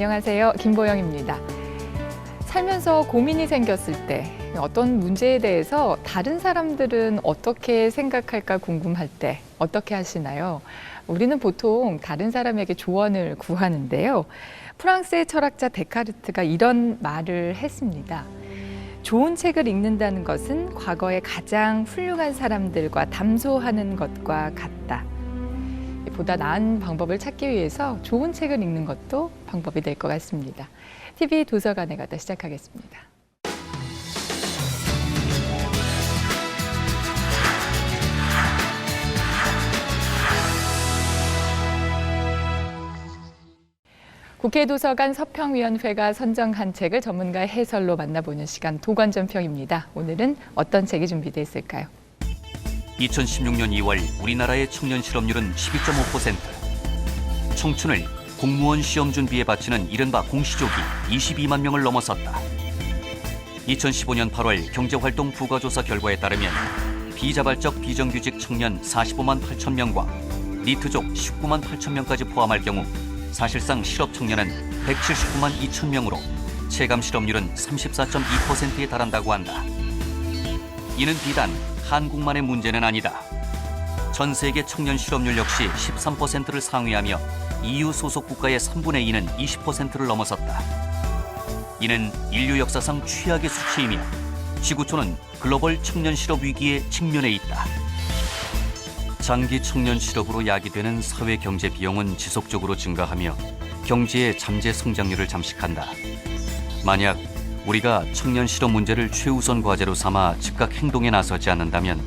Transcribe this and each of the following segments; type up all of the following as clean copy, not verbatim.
안녕하세요. 김보영입니다. 살면서 고민이 생겼을 때 어떤 문제에 대해서 다른 사람들은 어떻게 생각할까 궁금할 때 어떻게 하시나요? 우리는 보통 다른 사람에게 조언을 구하는데요. 프랑스의 철학자 데카르트가 이런 말을 했습니다. 좋은 책을 읽는다는 것은 과거의 가장 훌륭한 사람들과 담소하는 것과 같다. 보다 나은 방법을 찾기 위해서 좋은 책을 읽는 것도 방법이 될 것 같습니다. TV 도서관에 가다 시작하겠습니다. 국회 도서관 서평위원회가 선정한 책을 전문가의 해설로 만나보는 시간 도관전평입니다. 오늘은 어떤 책이 준비되어 있을까요? 2016년 2월 우리나라의 청년 실업률은 12.5%. 청춘을 공무원 시험 준비에 바치는 이른바 공시족이 22만 명을 넘어섰다. 2015년 8월 경제활동 부가조사 결과에 따르면 비자발적 비정규직 청년 45만 8천 명과 니트족 19만 8천 명까지 포함할 경우 사실상 실업 청년은 179만 2천 명으로 체감 실업률은 34.2%에 달한다고 한다. 이는 비단 한국만의 문제는 아니다. 전 세계 청년 실업률 역시 13%를 상회하며 EU 소속 국가의 3분의 2는 20%를 넘어섰다. 이는 인류 역사상 최악의 수치이며 지구촌은 글로벌 청년 실업 위기에 직면해 있다. 장기 청년 실업으로 야기되는 사회 경제 비용은 지속적으로 증가하며 경제의 잠재 성장률을 잠식한다. 만약 우리가 청년 실업 문제를 최우선 과제로 삼아 즉각 행동에 나서지 않는다면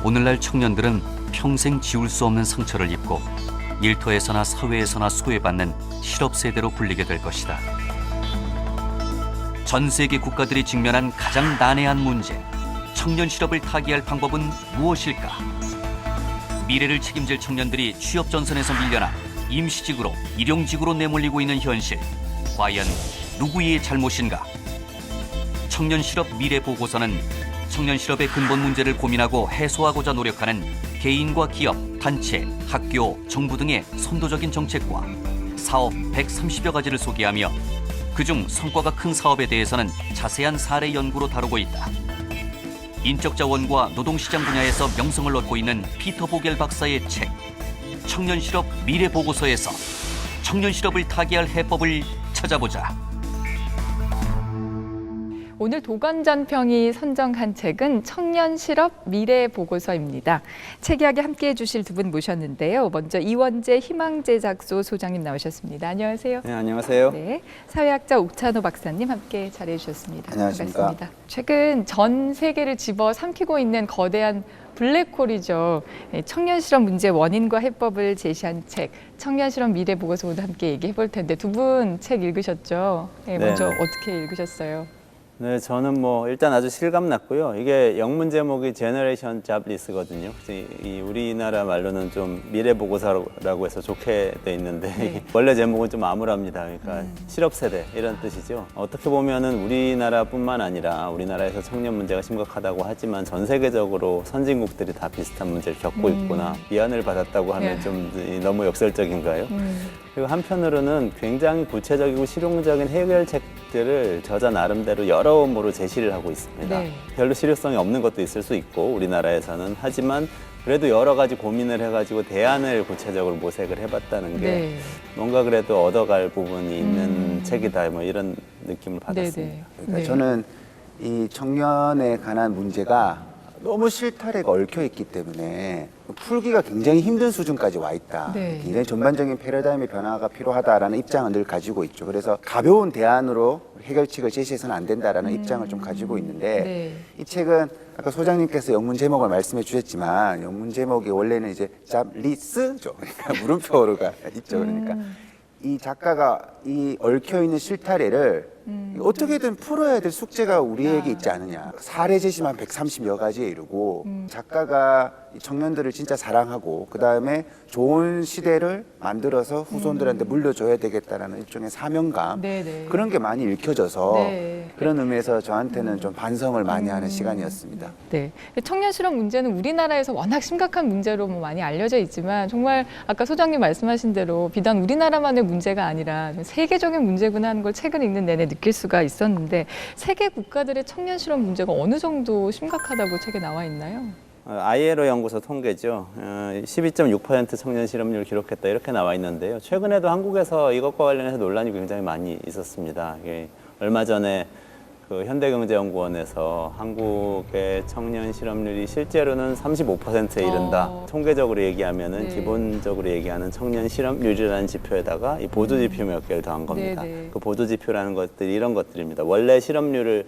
오늘날 청년들은 평생 지울 수 없는 상처를 입고 일터에서나 사회에서나 소외받는 실업 세대로 불리게 될 것이다. 전 세계 국가들이 직면한 가장 난해한 문제, 청년 실업을 타개할 방법은 무엇일까? 미래를 책임질 청년들이 취업 전선에서 밀려나 임시직으로 일용직으로 내몰리고 있는 현실, 과연 누구의 잘못인가? 청년 실업 미래 보고서는 청년 실업의 근본 문제를 고민하고 해소하고자 노력하는 개인과 기업, 단체, 학교, 정부 등의 선도적인 정책과 사업 130여 가지를 소개하며 그중 성과가 큰 사업에 대해서는 자세한 사례 연구로 다루고 있다. 인적자원과 노동시장 분야에서 명성을 얻고 있는 피터 보겔 박사의 책 청년 실업 미래 보고서에서 청년 실업을 타개할 해법을 찾아보자. 오늘 도관전평이 선정한 책은 청년 실업 미래 보고서입니다. 책 이야기 함께해 주실 두 분 모셨는데요. 먼저 이원재 희망제작소 소장님 나오셨습니다. 안녕하세요. 네, 안녕하세요. 네, 사회학자 옥찬호 박사님 함께 자리해 주셨습니다. 안녕하십니까. 반갑습니다. 최근 전 세계를 집어삼키고 있는 거대한 블랙홀이죠. 청년 실업 문제 원인과 해법을 제시한 책 청년 실업 미래 보고서 오늘 함께 얘기해 볼 텐데 두 분 책 읽으셨죠? 네, 먼저 어떻게 읽으셨어요? 네, 저는 일단 아주 실감 났고요. 이게 영문 제목이 제너레이션 잡리스거든요. 이 우리나라 말로는 좀 미래 보고서라고 해서 좋게 돼 있는데 네. 원래 제목은 좀 암울합니다. 그러니까 실업 세대 이런 뜻이죠. 어떻게 보면은 우리나라뿐만 아니라 우리나라에서 청년 문제가 심각하다고 하지만 전 세계적으로 선진국들이 다 비슷한 문제를 겪고 있구나. 위안을 받았다고 하면 네. 좀 너무 역설적인가요? 그리고 한편으로는 굉장히 구체적이고 실용적인 해결책들을 저자 나름대로 여러모로 제시를 하고 있습니다. 네. 별로 실효성이 없는 것도 있을 수 있고 우리나라에서는 하지만 그래도 여러 가지 고민을 해가지고 대안을 구체적으로 모색을 해봤다는 게 네. 뭔가 그래도 얻어갈 부분이 있는 책이다 이런 느낌을 받았습니다. 네네. 그러니까 네. 저는 이 청년에 관한 문제가 너무 실타래가 얽혀 있기 때문에 풀기가 굉장히 힘든 수준까지 와 있다. 네. 굉장히 전반적인 패러다임의 변화가 필요하다라는 입장을 늘 가지고 있죠. 그래서 가벼운 대안으로 해결책을 제시해서는 안 된다라는 입장을 좀 가지고 있는데 네. 이 책은 아까 소장님께서 영문 제목을 말씀해 주셨지만 영문 제목이 원래는 이제 잡리스죠. 그러니까 물음표가 있죠. 그러니까 이 작가가 이 얽혀 있는 실타래를 어떻게든 풀어야 될 숙제가 우리에게 있지 않느냐. 사례 제시만 130여 가지에 이르고 작가가 이 청년들을 진짜 사랑하고 그다음에 좋은 시대를 만들어서 후손들한테 물려줘야 되겠다라는 일종의 사명감 네네. 그런 게 많이 읽혀져서 네. 그런 의미에서 저한테는 좀 반성을 많이 하는 시간이었습니다. 네. 청년 실업 문제는 우리나라에서 워낙 심각한 문제로 뭐 많이 알려져 있지만 정말 아까 소장님 말씀하신 대로 비단 우리나라만의 문제가 아니라 좀 세계적인 문제구나 하는 걸 책을 읽는 내내 느낄 수가 있었는데 세계 국가들의 청년 실업 문제가 어느 정도 심각하다고 책에 나와 있나요? ILO 연구소 통계죠. 12.6% 청년 실업률 기록했다 이렇게 나와 있는데요. 최근에도 한국에서 이것과 관련해서 논란이 굉장히 많이 있었습니다. 이게 얼마 전에 그 현대경제연구원에서 한국의 청년 실업률이 실제로는 35%에 이른다. 통계적으로 얘기하면은 네. 기본적으로 얘기하는 청년 실업률이라는 지표에다가 이 보조 지표 몇 개를 더한 겁니다. 네, 네. 그 보조 지표라는 것들이 이런 것들입니다. 원래 실업률을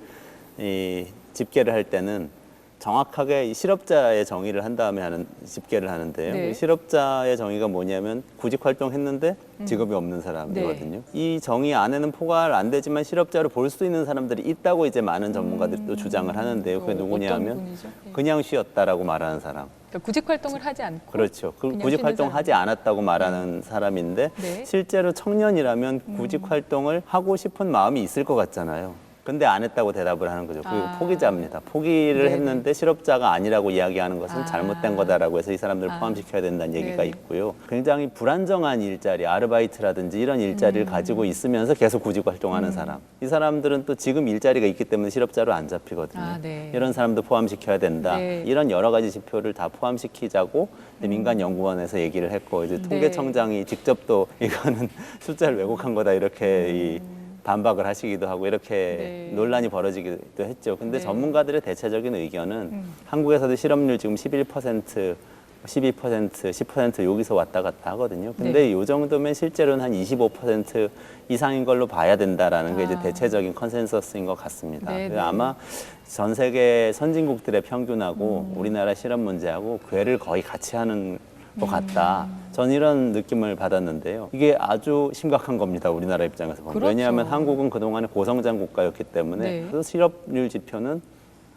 집계를 할 때는 정확하게 이 실업자의 정의를 한 다음에 하는 집계를 하는데요. 네. 이 실업자의 정의가 뭐냐면 구직 활동했는데 직업이 없는 사람이거든요. 네. 이 정의 안에는 포괄 안 되지만 실업자로 볼 수 있는 사람들이 있다고 이제 많은 전문가들이 또 주장을 하는데요. 그게 누구냐면 어떤 분이죠? 네. 그냥 쉬었다라고 말하는 사람. 그러니까 구직 활동을 하지 않고 그렇죠. 그 그냥 구직 쉬는 활동 하지 않았다고 말하는 사람인데 네. 실제로 청년이라면 구직 활동을 하고 싶은 마음이 있을 것 같잖아요. 근데 안 했다고 대답을 하는 거죠. 그리고 아. 포기자입니다. 포기를 네네. 했는데 실업자가 아니라고 이야기하는 것은 아. 잘못된 거다라고 해서 이 사람들을 아. 포함시켜야 된다는 얘기가 네네. 있고요. 굉장히 불안정한 일자리, 아르바이트라든지 이런 일자리를 가지고 있으면서 계속 구직 활동하는 사람. 이 사람들은 또 지금 일자리가 있기 때문에 실업자로 안 잡히거든요. 아, 네. 이런 사람도 포함시켜야 된다. 네. 이런 여러 가지 지표를 다 포함시키자고 민간연구원에서 얘기를 했고 이제 네. 통계청장이 직접 또 이거는 숫자를 왜곡한 거다 이렇게 이 반박을 하시기도 하고 이렇게 네. 논란이 벌어지기도 했죠. 근데 네. 전문가들의 대체적인 의견은 한국에서도 실업률 지금 11%, 12%, 10% 여기서 왔다 갔다 하거든요. 근데 네. 이 정도면 실제로는 한 25% 이상인 걸로 봐야 된다라는 게 이제 대체적인 컨센서스인 것 같습니다. 네, 그래서 네. 아마 전 세계 선진국들의 평균하고 우리나라 실업 문제하고 궤를 거의 같이 하는 것 같다. 전 이런 느낌을 받았는데요. 이게 아주 심각한 겁니다. 우리나라 입장에서 보면. 그렇죠. 왜냐하면 한국은 그동안에 고성장 국가였기 때문에 네. 그래서 실업률 지표는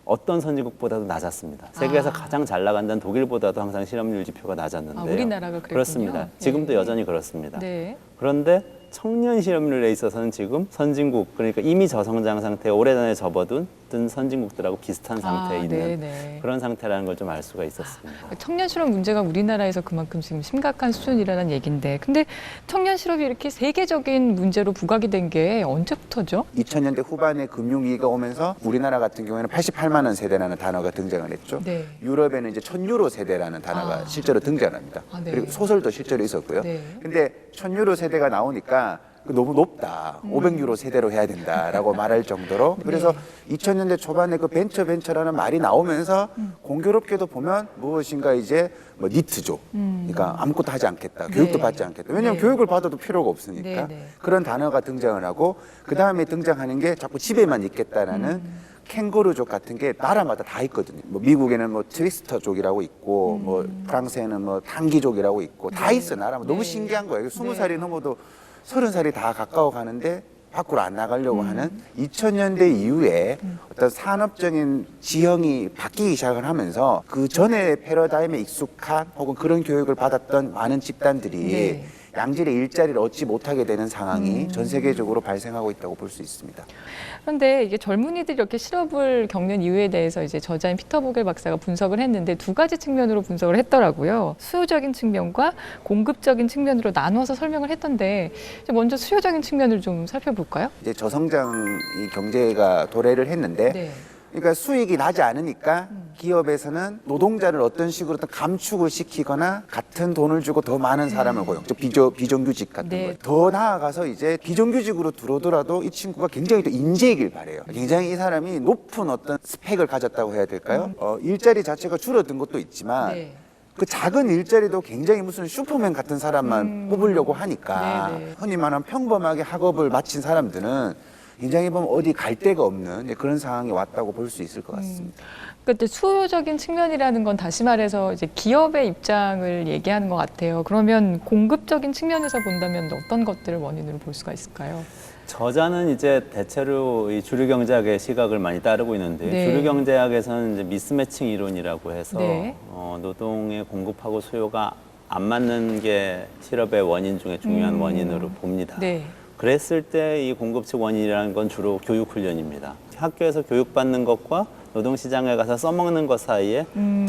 어떤 선진국보다도 낮았습니다. 세계에서 아. 가장 잘 나간다는 독일보다도 항상 실업률 지표가 낮았는데요. 아, 우리나라가 그랬군요. 그렇습니다. 지금도 네. 여전히 그렇습니다. 네. 그런데 청년 실업률에 있어서는 지금 선진국, 그러니까 이미 저성장 상태에 오래전에 접어든 선진국들하고 비슷한 상태에 있는 네네. 그런 상태라는 걸 좀 알 수가 있었습니다. 청년 실업 문제가 우리나라에서 그만큼 지금 심각한 수준이라는 얘기인데, 근데 청년 실업이 이렇게 세계적인 문제로 부각이 된 게 언제부터죠? 2000년대 후반에 금융위기가 오면서 우리나라 같은 경우에는 88만 원 세대라는 단어가 등장을 했죠. 네. 유럽에는 이제 1000유로 세대라는 단어가 아. 실제로 등장합니다. 아, 네. 그리고 소설도 실제로 있었고요. 네. 근데 1000유로 세대가 나오니까 너무 높다. 500유로 세대로 해야 된다라고 말할 정도로. 그래서 2000년대 초반에 그 벤처라는 말이 나오면서 공교롭게도 보면 무엇인가 이제 뭐 니트족. 그러니까 아무것도 하지 않겠다. 교육도 네. 받지 않겠다. 왜냐하면 네. 교육을 받아도 필요가 없으니까. 네, 네. 그런 단어가 등장을 하고 그다음에 등장하는 게 자꾸 집에만 있겠다라는 캥거루족 같은 게 나라마다 다 있거든요. 뭐 미국에는 뭐 트위스터족이라고 있고 뭐 프랑스에는 뭐 탕기족이라고 있고 다 있어. 나라마다. 너무 네. 신기한 거예요. 20살이 네. 넘어도 30살이 다 가까워 가는데 밖으로 안 나가려고 하는 2000년대 이후에 어떤 산업적인 지형이 바뀌기 시작을 하면서 그 전에 패러다임에 익숙한 혹은 그런 교육을 받았던 많은 집단들이 네. 양질의 일자리를 얻지 못하게 되는 상황이 전 세계적으로 발생하고 있다고 볼 수 있습니다. 그런데 이게 젊은이들이 이렇게 실업을 겪는 이유에 대해서 이제 저자인 피터 보겔 박사가 분석을 했는데 두 가지 측면으로 분석을 했더라고요. 수요적인 측면과 공급적인 측면으로 나눠서 설명을 했던데 이제 먼저 수요적인 측면을 좀 살펴볼까요? 이제 저성장 이 경제가 도래를 했는데 네. 그러니까 수익이 나지 않으니까 기업에서는 노동자를 어떤 식으로든 감축을 시키거나 같은 돈을 주고 더 많은 사람을 고용, 즉 비정규직 같은 네. 거예요. 더 나아가서 이제 비정규직으로 들어오더라도 이 친구가 굉장히 또 인재이길 바래요. 굉장히 이 사람이 높은 어떤 스펙을 가졌다고 해야 될까요? 일자리 자체가 줄어든 것도 있지만 네. 그 작은 일자리도 굉장히 무슨 슈퍼맨 같은 사람만 뽑으려고 하니까 네네. 흔히 말하는 평범하게 학업을 마친 사람들은 굉장히 보면 어디 갈 데가 없는 그런 상황이 왔다고 볼 수 있을 것 같습니다. 그때 수요적인 측면이라는 건 다시 말해서 이제 기업의 입장을 얘기하는 것 같아요. 그러면 공급적인 측면에서 본다면 어떤 것들을 원인으로 볼 수가 있을까요? 저자는 이제 대체로 이 주류 경제학의 시각을 많이 따르고 있는데 네. 주류 경제학에서는 이제 미스매칭 이론이라고 해서 네. 노동의 공급하고 수요가 안 맞는 게 실업의 원인 중에 중요한 원인으로 봅니다. 네. 그랬을 때 이 공급 측 원인이라는 건 주로 교육 훈련입니다. 학교에서 교육받는 것과 노동시장에 가서 써먹는 것 사이에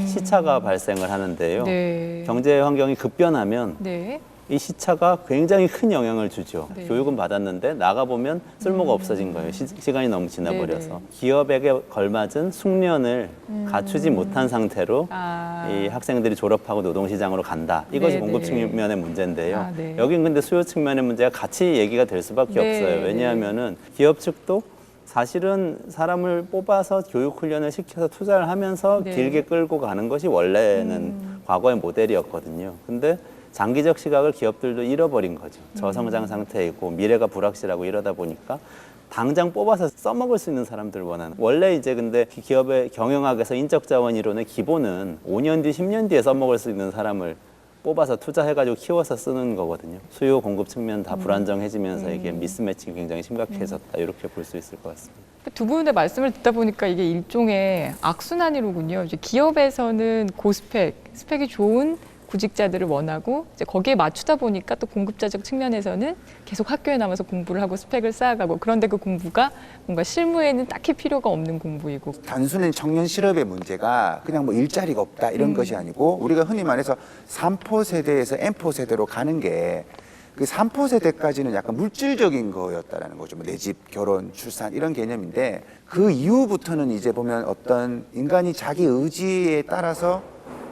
시차가 발생을 하는데요. 네. 경제 환경이 급변하면 네. 이 시차가 굉장히 큰 영향을 주죠. 네. 교육은 받았는데 나가보면 쓸모가 없어진 거예요. 시간이 너무 지나버려서. 네네. 기업에게 걸맞은 숙련을 갖추지 못한 상태로 아. 이 학생들이 졸업하고 노동시장으로 간다. 이것이 네네. 공급 측면의 문제인데요. 아, 네. 여긴 근데 수요 측면의 문제가 같이 얘기가 될 수밖에 네. 없어요. 왜냐하면은 기업 측도 사실은 사람을 뽑아서 교육 훈련을 시켜서 투자를 하면서 네. 길게 끌고 가는 것이 원래는 과거의 모델이었거든요. 근데 장기적 시각을 기업들도 잃어버린 거죠. 저성장 상태이고 미래가 불확실하고 이러다 보니까 당장 뽑아서 써먹을 수 있는 사람들을 원하는. 원래 이제 근데 기업의 경영학에서 인적 자원 이론의 기본은 5년 뒤, 10년 뒤에 써먹을 수 있는 사람을 뽑아서 투자해가지고 키워서 쓰는 거거든요. 수요 공급 측면 다 불안정해지면서 이게 미스매칭이 굉장히 심각해졌다. 이렇게 볼 수 있을 것 같습니다. 두 분의 말씀을 듣다 보니까 이게 일종의 악순환이로군요. 이제 기업에서는 스펙이 좋은 구직자들을 원하고 이제 거기에 맞추다 보니까 또 공급자적 측면에서는 계속 학교에 남아서 공부를 하고 스펙을 쌓아가고 그런데 그 공부가 뭔가 실무에는 딱히 필요가 없는 공부이고 단순히 청년 실업의 문제가 그냥 뭐 일자리가 없다 이런 것이 아니고 우리가 흔히 말해서 3포 세대에서 M포 세대로 가는 게 그 3포 세대까지는 약간 물질적인 거였다라는 거죠. 뭐 내 집, 결혼, 출산 이런 개념인데 그 이후부터는 이제 보면 어떤 인간이 자기 의지에 따라서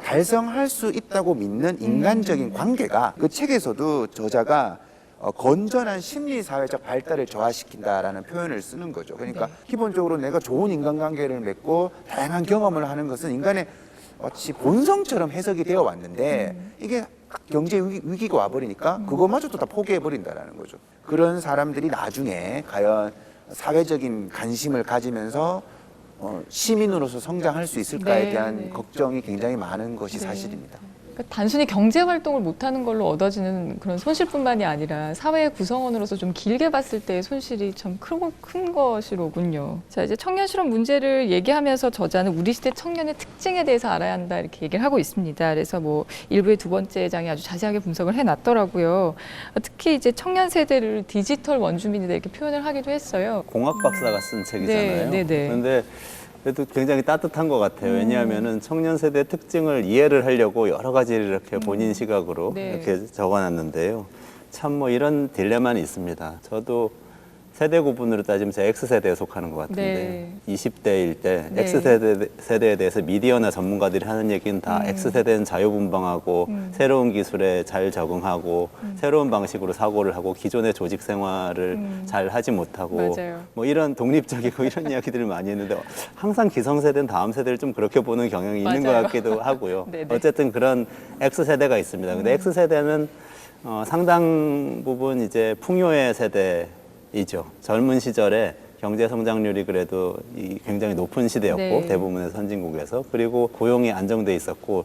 달성할 수 있다고 믿는 인간적인 관계가 그 책에서도 저자가 건전한 심리사회적 발달을 저하시킨다라는 표현을 쓰는 거죠. 그러니까 기본적으로 내가 좋은 인간관계를 맺고 다양한 경험을 하는 것은 인간의 마치 본성처럼 해석이 되어 왔는데 이게 경제 위기가 와버리니까 그거마저도 다 포기해버린다라는 거죠. 그런 사람들이 나중에 과연 사회적인 관심을 가지면서 시민으로서 성장할 수 있을까에 네, 대한 네. 걱정이 굉장히 많은 것이 네. 사실입니다. 그러니까 단순히 경제 활동을 못하는 걸로 얻어지는 그런 손실뿐만이 아니라 사회의 구성원으로서 좀 길게 봤을 때의 손실이 참 큰 것이로군요. 자, 이제 청년 실업 문제를 얘기하면서 저자는 우리 시대 청년의 특징에 대해서 알아야 한다 이렇게 얘기를 하고 있습니다. 그래서 뭐 일부의 두 번째 장에 아주 자세하게 분석을 해놨더라고요. 특히 이제 청년 세대를 디지털 원주민이다 이렇게 표현을 하기도 했어요. 공학 박사가 쓴 책이잖아요. 네, 네, 네. 그런데 그래도 굉장히 따뜻한 것 같아요. 왜냐하면은 청년 세대 특징을 이해를 하려고 여러 가지를 이렇게 본인 시각으로 네. 이렇게 적어놨는데요. 참 뭐 이런 딜레마는 있습니다. 저도 세대 구분으로 따지면 제가 X세대에 속하는 것 같은데 네. 20대일 때 네. X세대에 대해서 미디어나 전문가들이 하는 얘기는 다 X세대는 자유분방하고 새로운 기술에 잘 적응하고 새로운 방식으로 사고를 하고 기존의 조직 생활을 잘 하지 못하고 맞아요. 뭐 이런 독립적이고 이런 이야기들을 많이 했는데 항상 기성세대는 다음 세대를 좀 그렇게 보는 경향이 있는 것 맞아요. 같기도 하고요. 네네. 어쨌든 그런 X세대가 있습니다. 근데 X세대는 상당 부분 이제 풍요의 세대이죠. 젊은 시절에 경제 성장률이 그래도 굉장히 높은 시대였고 네. 대부분의 선진국에서 그리고 고용이 안정돼 있었고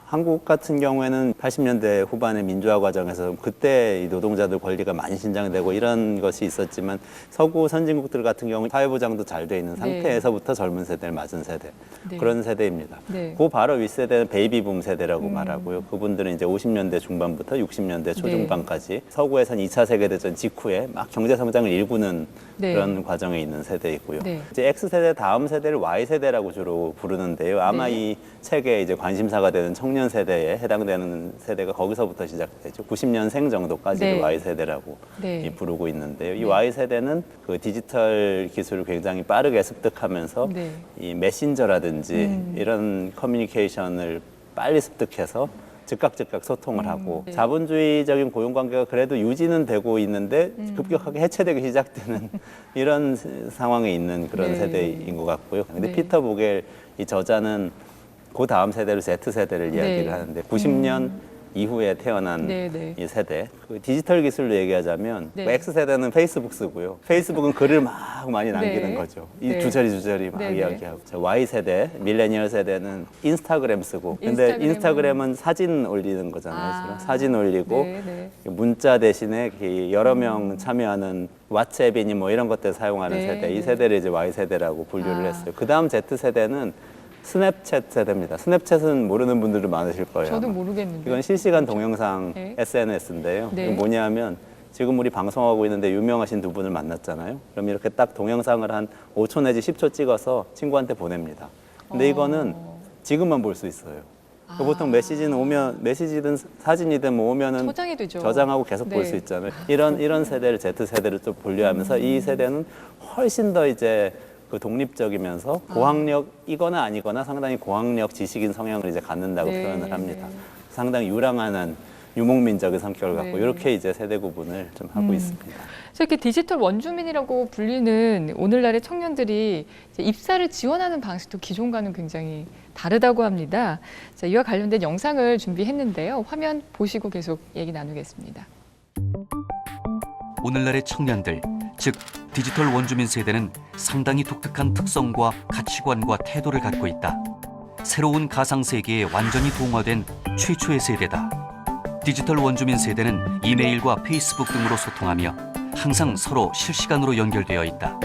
한국 같은 경우에는 80년대 후반의 민주화 과정에서 그때 이 노동자들 권리가 많이 신장되고 이런 것이 있었지만 서구 선진국들 같은 경우 사회보장도 잘 돼 있는 상태에서부터 젊은 세대를 맞은 세대 네. 그런 세대입니다. 네. 그 바로 윗세대는 베이비붐 세대라고 말하고요. 그분들은 이제 50년대 중반부터 60년대 초중반까지 서구에선 2차 세계대전 직후에 막 경제 성장을 일구는 네. 그런 과정에 있는 세대이고요. 네. 이제 X세대 다음 세대를 Y세대라고 주로 부르는데요. 아마 네. 이 책의 이제 관심사가 되는 청년 세대에 해당되는 세대가 거기서부터 시작되죠. 90년생 정도까지를 네. Y세대라고 네. 부르고 있는데요. 이 Y세대는 그 디지털 기술을 굉장히 빠르게 습득하면서 네. 이 메신저라든지 이런 커뮤니케이션을 빨리 습득해서 즉각 소통을 하고 네. 자본주의적인 고용관계가 그래도 유지는 되고 있는데 급격하게 해체되기 시작되는 이런 상황에 있는 그런 네. 세대인 것 같고요. 근데 네. 피터 보겔 이 저자는 그 다음 세대를 Z세대를 이야기를 하는데 90년 이후에 태어난 네, 네. 이 세대. 그 디지털 기술로 얘기하자면 네. 뭐 X세대는 페이스북 쓰고요. 페이스북은 글을 막 많이 남기는 네. 거죠. 이 네. 주저리 막 네, 네. 이야기하고. Y세대, 밀레니얼 세대는 인스타그램 쓰고. 근데 인스타그램은- 인스타그램은 사진 올리는 거잖아요. 주로. 사진 올리고 네, 네. 문자 대신에 여러 명 참여하는 왓츠앱이니 뭐 이런 것들 사용하는 네, 세대. 이 네. 세대를 이제 Y세대라고 분류를 아. 했어요. 그다음 Z세대는 스냅챗 세대입니다. 스냅챗은 모르는 분들도 많으실 거예요. 저도 아마. 모르겠는데. 이건 실시간 동영상 네. SNS인데요. 네. 이게 뭐냐면 지금 우리 방송하고 있는데 유명하신 두 분을 만났잖아요. 그럼 이렇게 딱 동영상을 한 5초 내지 10초 찍어서 친구한테 보냅니다. 근데 이거는 지금만 볼 수 있어요. 보통 메시지든 사진이든 뭐 오면은 저장이 되죠. 저장하고 계속 볼 네. 수 있잖아요. 이런 세대를 Z세대를 좀 분류하면서 이 세대는 훨씬 더 이제 그 독립적이면서 고학력이거나 아니거나 상당히 고학력 지식인 성향을 이제 갖는다고 네, 표현을 합니다. 네. 상당히 유랑한 유목민적인 성격을 갖고 네. 이렇게 이제 세대 구분을 좀 하고 있습니다. 그래서 이렇게 디지털 원주민이라고 불리는 오늘날의 청년들이 이제 입사를 지원하는 방식도 기존과는 굉장히 다르다고 합니다. 자, 이와 관련된 영상을 준비했는데요. 화면 보시고 계속 얘기 나누겠습니다. 오늘날의 청년들, 즉 디지털 원주민 세대는 상당히 독특한 특성과 가치관과 태도를 갖고 있다. 새로운 가상 세계에 완전히 동화된 최초의 세대다. 디지털 원주민 세대는 이메일과 페이스북 등으로 소통하며 항상 서로 실시간으로 연결되어 있다.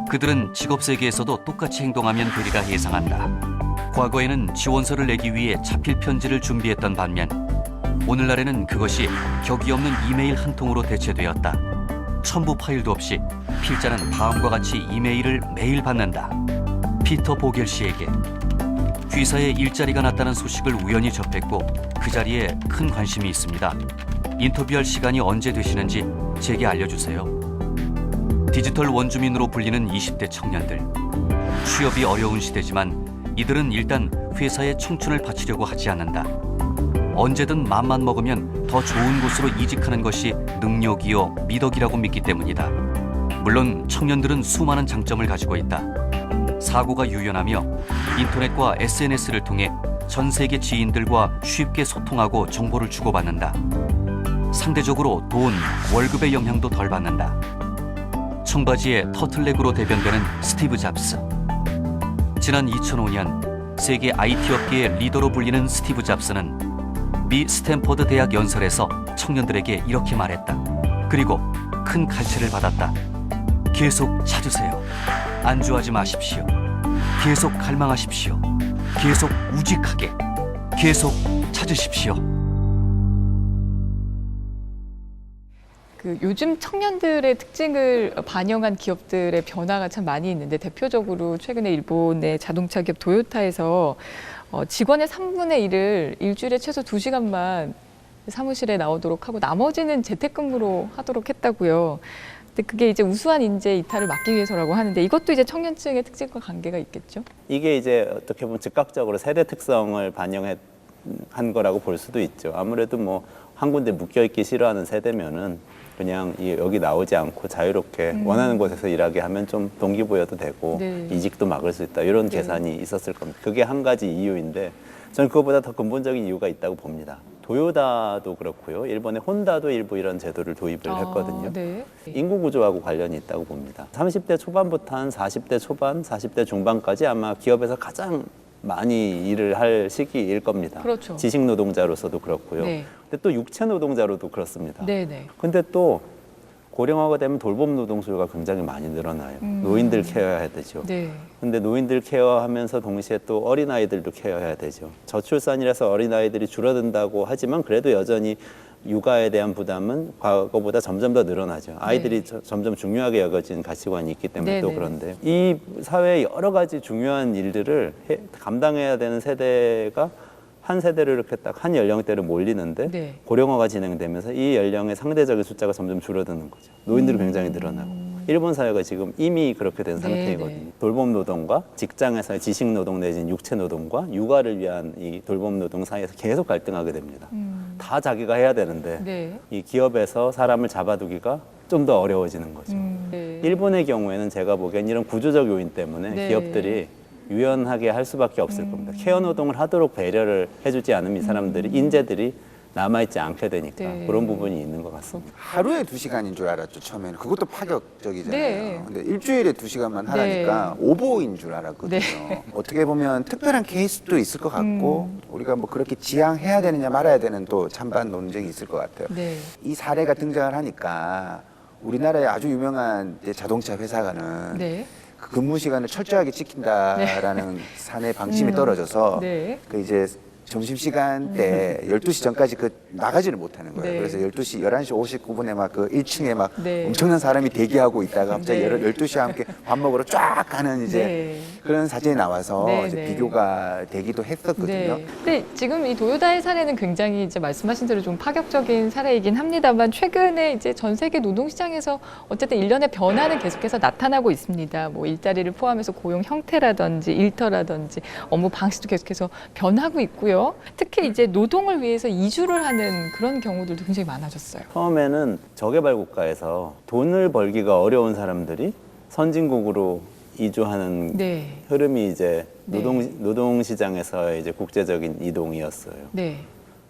그들은 직업 세계에서도 똑같이 행동하면 되리라 예상한다. 과거에는 지원서를 내기 위해 자필 편지를 준비했던 반면 오늘날에는 그것이 격이 없는 이메일 한 통으로 대체되었다. 첨부 파일도 없이 필자는 다음과 같이 이메일을 매일 받는다. 피터 보겔 씨에게 귀사에 일자리가 났다는 소식을 우연히 접했고 그 자리에 큰 관심이 있습니다. 인터뷰할 시간이 언제 되시는지 제게 알려주세요. 디지털 원주민으로 불리는 20대 청년들. 취업이 어려운 시대지만 이들은 일단 회사에 청춘을 바치려고 하지 않는다. 언제든 맘만 먹으면 더 좋은 곳으로 이직하는 것이 능력이요 미덕이라고 믿기 때문이다. 물론 청년들은 수많은 장점을 가지고 있다. 사고가 유연하며 인터넷과 SNS를 통해 전 세계 지인들과 쉽게 소통하고 정보를 주고받는다. 상대적으로 돈, 월급의 영향도 덜 받는다. 청바지에 터틀넥으로 대변되는 스티브 잡스. 지난 2005년 세계 IT 업계의 리더로 불리는 스티브 잡스는 미 스탠퍼드 대학 연설에서 청년들에게 이렇게 말했다. 그리고 큰 갈채를 받았다. 계속 찾으세요. 안주하지 마십시오. 계속 갈망하십시오. 계속 우직하게. 계속 찾으십시오. 그 요즘 청년들의 특징을 반영한 기업들의 변화가 참 많이 있는데 대표적으로 최근에 일본의 자동차 기업 도요타에서 직원의 3분의 1을 일주일에 최소 2시간만 사무실에 나오도록 하고 나머지는 재택근무로 하도록 했다고요. 근데 그게 이제 우수한 인재 이탈을 막기 위해서라고 하는데 이것도 이제 청년층의 특징과 관계가 있겠죠? 이게 이제 어떻게 보면 즉각적으로 세대 특성을 반영한 거라고 볼 수도 있죠. 아무래도 뭐 한 군데 묶여있기 싫어하는 세대면은 그냥 여기 나오지 않고 자유롭게 원하는 곳에서 일하게 하면 좀 동기부여도 되고 네. 이직도 막을 수 있다. 이런 네. 계산이 있었을 겁니다. 그게 한 가지 이유인데 저는 그것보다 더 근본적인 이유가 있다고 봅니다. 도요타도 그렇고요. 일본의 혼다도 일부 이런 제도를 도입을 했거든요. 네. 인구 구조하고 관련이 있다고 봅니다. 30대 초반부터 한 40대 초반, 40대 중반까지 아마 기업에서 가장 많이 일을 할 시기일 겁니다. 그렇죠. 지식 노동자로서도 그렇고요. 네. 근데 또 육체 노동자로도 그렇습니다. 네네. 근데 또 고령화가 되면 돌봄 노동 수요가 굉장히 많이 늘어나요. 노인들 케어해야 되죠. 네. 근데 노인들 케어하면서 동시에 또 어린아이들도 케어해야 되죠. 저출산이라서 어린아이들이 줄어든다고 하지만 그래도 여전히 육아에 대한 부담은 과거보다 점점 더 늘어나죠. 아이들이 점점 중요하게 여겨지는 가치관이 있기 때문에 또 그런데요. 이 사회의 여러 가지 중요한 일들을 감당해야 되는 세대가 한 세대를 이렇게 딱 한 연령대로 몰리는데 네. 고령화가 진행되면서 이 연령의 상대적인 숫자가 점점 줄어드는 거죠. 노인들이 굉장히 늘어나고. 일본 사회가 지금 이미 그렇게 된 상태이거든요. 네. 돌봄 노동과 직장에서의 지식 노동 내지는 육체 노동과 육아를 위한 이 돌봄 노동 사이에서 계속 갈등하게 됩니다. 다 자기가 해야 되는데 네. 이 기업에서 사람을 잡아두기가 좀 더 어려워지는 거죠. 네. 일본의 경우에는 제가 보기엔 이런 구조적 요인 때문에 네. 기업들이 유연하게 할 수밖에 없을 겁니다. 케어 노동을 하도록 배려를 해주지 않으면 이 사람들이 인재들이 남아있지 않게 되니까 네. 그런 부분이 있는 것 같습니다. 하루에 2시간인 줄 알았죠, 처음에는. 그것도 파격적이잖아요. 네. 근데 일주일에 2시간만 하라니까 오보인 줄 알았거든요. 네. 어떻게 보면 특별한 케이스도 있을 것 같고 우리가 뭐 그렇게 지향해야 되느냐 말아야 되는 또 찬반 논쟁이 있을 것 같아요. 네. 이 사례가 등장을 하니까 우리나라의 아주 유명한 이제 자동차 회사가는 네. 그 근무 시간을 철저하게 지킨다라는 사내 방침이 떨어져서 네. 그 이제 점심시간 때 12시 전까지 그 나가지를 못하는 거예요. 네. 그래서 11시 59분에 막 그 1층에 막 네. 엄청난 사람이 대기하고 있다가 갑자기 네. 12시에 함께 밥 먹으러 쫙 가는 이제 네. 그런 사진이 나와서 네, 이제 네. 비교가 되기도 했었거든요. 네. 근데 지금 이 도요다의 사례는 굉장히 이제 말씀하신 대로 좀 파격적인 사례이긴 합니다만 최근에 이제 전 세계 노동시장에서 어쨌든 일련의 변화는 계속해서 나타나고 있습니다. 뭐 일자리를 포함해서 고용 형태라든지 일터라든지 업무 방식도 계속해서 변하고 있고요. 특히 이제 노동을 위해서 이주를 하는 그런 경우들도 굉장히 많아졌어요. 처음에는 저개발 국가에서 돈을 벌기가 어려운 사람들이 선진국으로 이주하는 네. 흐름이 이제 네. 노동 시장에서의 이제 국제적인 이동이었어요. 네.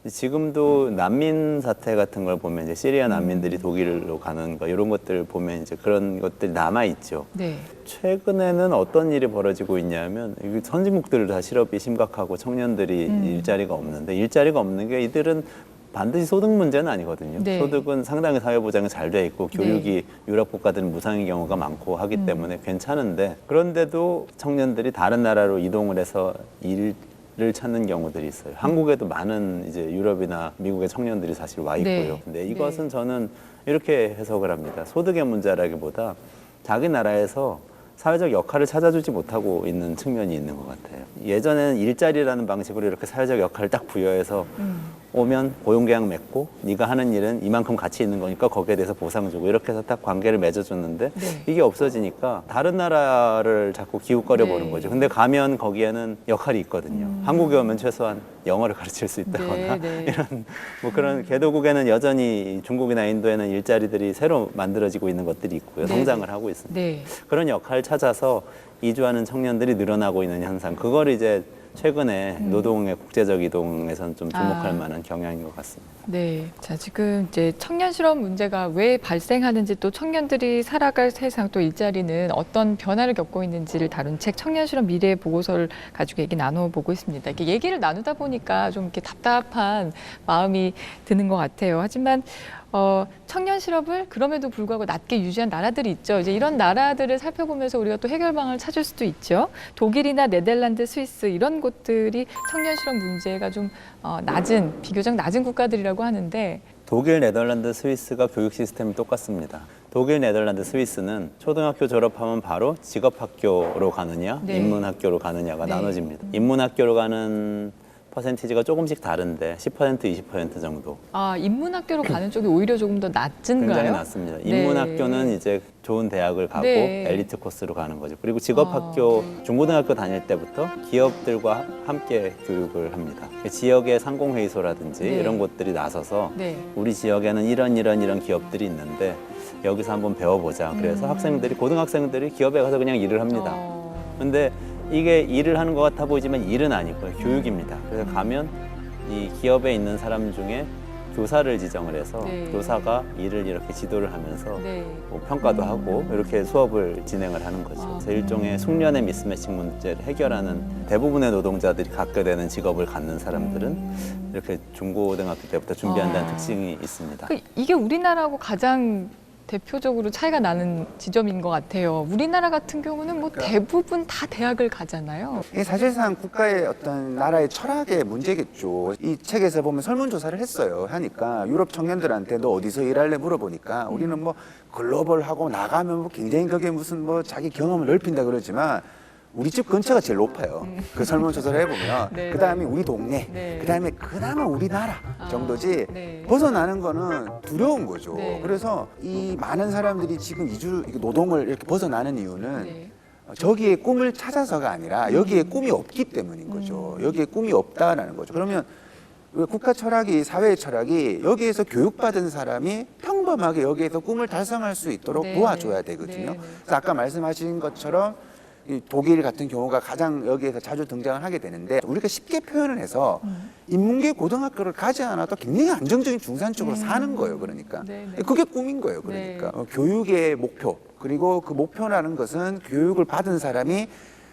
지금도 난민 사태 같은 걸 보면 이제 시리아 난민들이 독일로 가는 거 이런 것들 보면 이제 그런 것들이 남아 있죠. 네. 최근에는 어떤 일이 벌어지고 있냐면 이 선진국들 다 실업이 심각하고 청년들이 일자리가 없는데 일자리가 없는 게 이들은 반드시 소득 문제는 아니거든요. 네. 소득은 상당히 사회보장이 잘 돼 있고 교육이 유럽 국가들은 무상인 경우가 많고 하기 때문에 괜찮은데 그런데도 청년들이 다른 나라로 이동을 해서 일을 찾는 경우들이 있어요. 한국에도 많은 이제 유럽이나 미국의 청년들이 사실 와 있고요. 네. 근데 이것은 저는 이렇게 해석을 합니다. 소득의 문제라기보다 자기 나라에서 사회적 역할을 찾아주지 못하고 있는 측면이 있는 것 같아요. 예전에는 일자리라는 방식으로 이렇게 사회적 역할을 딱 부여해서 오면 고용계약 맺고 네가 하는 일은 이만큼 가치 있는 거니까 거기에 대해서 보상 주고 이렇게 해서 딱 관계를 맺어줬는데 네. 이게 없어지니까 다른 나라를 자꾸 기웃거려 네. 보는 거죠. 근데 가면 거기에는 역할이 있거든요. 한국에 오면 최소한 영어를 가르칠 수 있다거나 네, 네. 이런 뭐 그런 개도국에는 여전히 중국이나 인도에는 일자리들이 새로 만들어지고 있는 것들이 있고요. 네. 성장을 하고 있습니다. 네. 그런 역할을 찾아서 이주하는 청년들이 늘어나고 있는 현상. 그걸 이제 최근에 노동의 국제적 이동에서는 좀 주목할 만한 경향인 것 같습니다. 네. 자, 지금 이제 청년 실업 문제가 왜 발생하는지 또 청년들이 살아갈 세상 또 일자리는 어떤 변화를 겪고 있는지를 다룬 책 청년 실업 미래 보고서를 가지고 얘기 나눠보고 있습니다. 이렇게 얘기를 나누다 보니까 좀 이렇게 답답한 마음이 드는 것 같아요. 하지만 청년 실업을 그럼에도 불구하고 낮게 유지한 나라들이 있죠. 이제 이런 나라들을 살펴보면서 우리가 또 해결방을 찾을 수도 있죠. 독일이나 네덜란드, 스위스 이런 곳들이 청년 실업 문제가 좀 비교적 낮은 국가들이라고 하는데 독일, 네덜란드, 스위스가 교육 시스템이 똑같습니다. 독일, 네덜란드, 스위스는 초등학교 졸업하면 바로 직업학교로 가느냐, 네. 인문학교로 가느냐가 네. 나눠집니다. 인문학교로 가는 퍼센티지가 조금씩 다른데 10%, 20% 정도. 아, 인문학교로 가는 쪽이 오히려 조금 더 낮은가요? 굉장히 낮습니다. 네. 인문학교는 이제 좋은 대학을 가고 네. 엘리트 코스로 가는 거죠. 그리고 직업학교, 중고등학교 다닐 때부터 기업들과 함께 교육을 합니다. 지역의 상공회의소라든지 네. 이런 곳들이 나서서 네. 우리 지역에는 이런 기업들이 있는데 여기서 한번 배워보자. 그래서 고등학생들이 기업에 가서 그냥 일을 합니다. 근데 이게 일을 하는 것 같아 보이지만 일은 아니고요. 교육입니다. 그래서 가면 이 기업에 있는 사람 중에 교사를 지정을 해서 네. 교사가 일을 이렇게 지도를 하면서 네. 뭐 평가도 하고 이렇게 수업을 진행을 하는 거죠. 그래서 일종의 숙련의 미스매칭 문제를 해결하는 대부분의 노동자들이 갖게 되는 직업을 갖는 사람들은 이렇게 중고등학교 때부터 준비한다는 특징이 있습니다. 이게 우리나라하고 가장 대표적으로 차이가 나는 지점인 것 같아요. 우리나라 같은 경우는 뭐 대부분 다 대학을 가잖아요. 이게 사실상 국가의 어떤 나라의 철학의 문제겠죠. 이 책에서 보면 설문조사를 했어요. 하니까 유럽 청년들한테 너 어디서 일할래 물어보니까 우리는 뭐 글로벌하고 나가면 뭐 굉장히 그게 무슨 뭐 자기 경험을 넓힌다 그러지만 우리 집 근처가 제일 높아요. 그 설문조사를 해보면 네, 그 다음에 우리 동네, 네. 그 다음에 그나마 우리나라 정도지 네. 벗어나는 거는 두려운 거죠. 네. 그래서 이 많은 사람들이 지금 노동을 이렇게 벗어나는 이유는 네. 저기에 꿈을 찾아서가 아니라 여기에 꿈이 없기 때문인 거죠. 여기에 꿈이 없다라는 거죠. 그러면 왜 국가 철학이, 사회의 철학이 여기에서 교육받은 사람이 평범하게 여기에서 꿈을 달성할 수 있도록 네. 도와줘야 되거든요. 네. 그래서 아까 말씀하신 것처럼 이 독일 같은 경우가 가장 여기에서 자주 등장을 하게 되는데 우리가 쉽게 표현을 해서 인문계 고등학교를 가지 않아도 굉장히 안정적인 중산층으로 사는 거예요. 그러니까 네네. 그게 꿈인 거예요. 그러니까 네. 교육의 목표 그리고 그 목표라는 것은 교육을 받은 사람이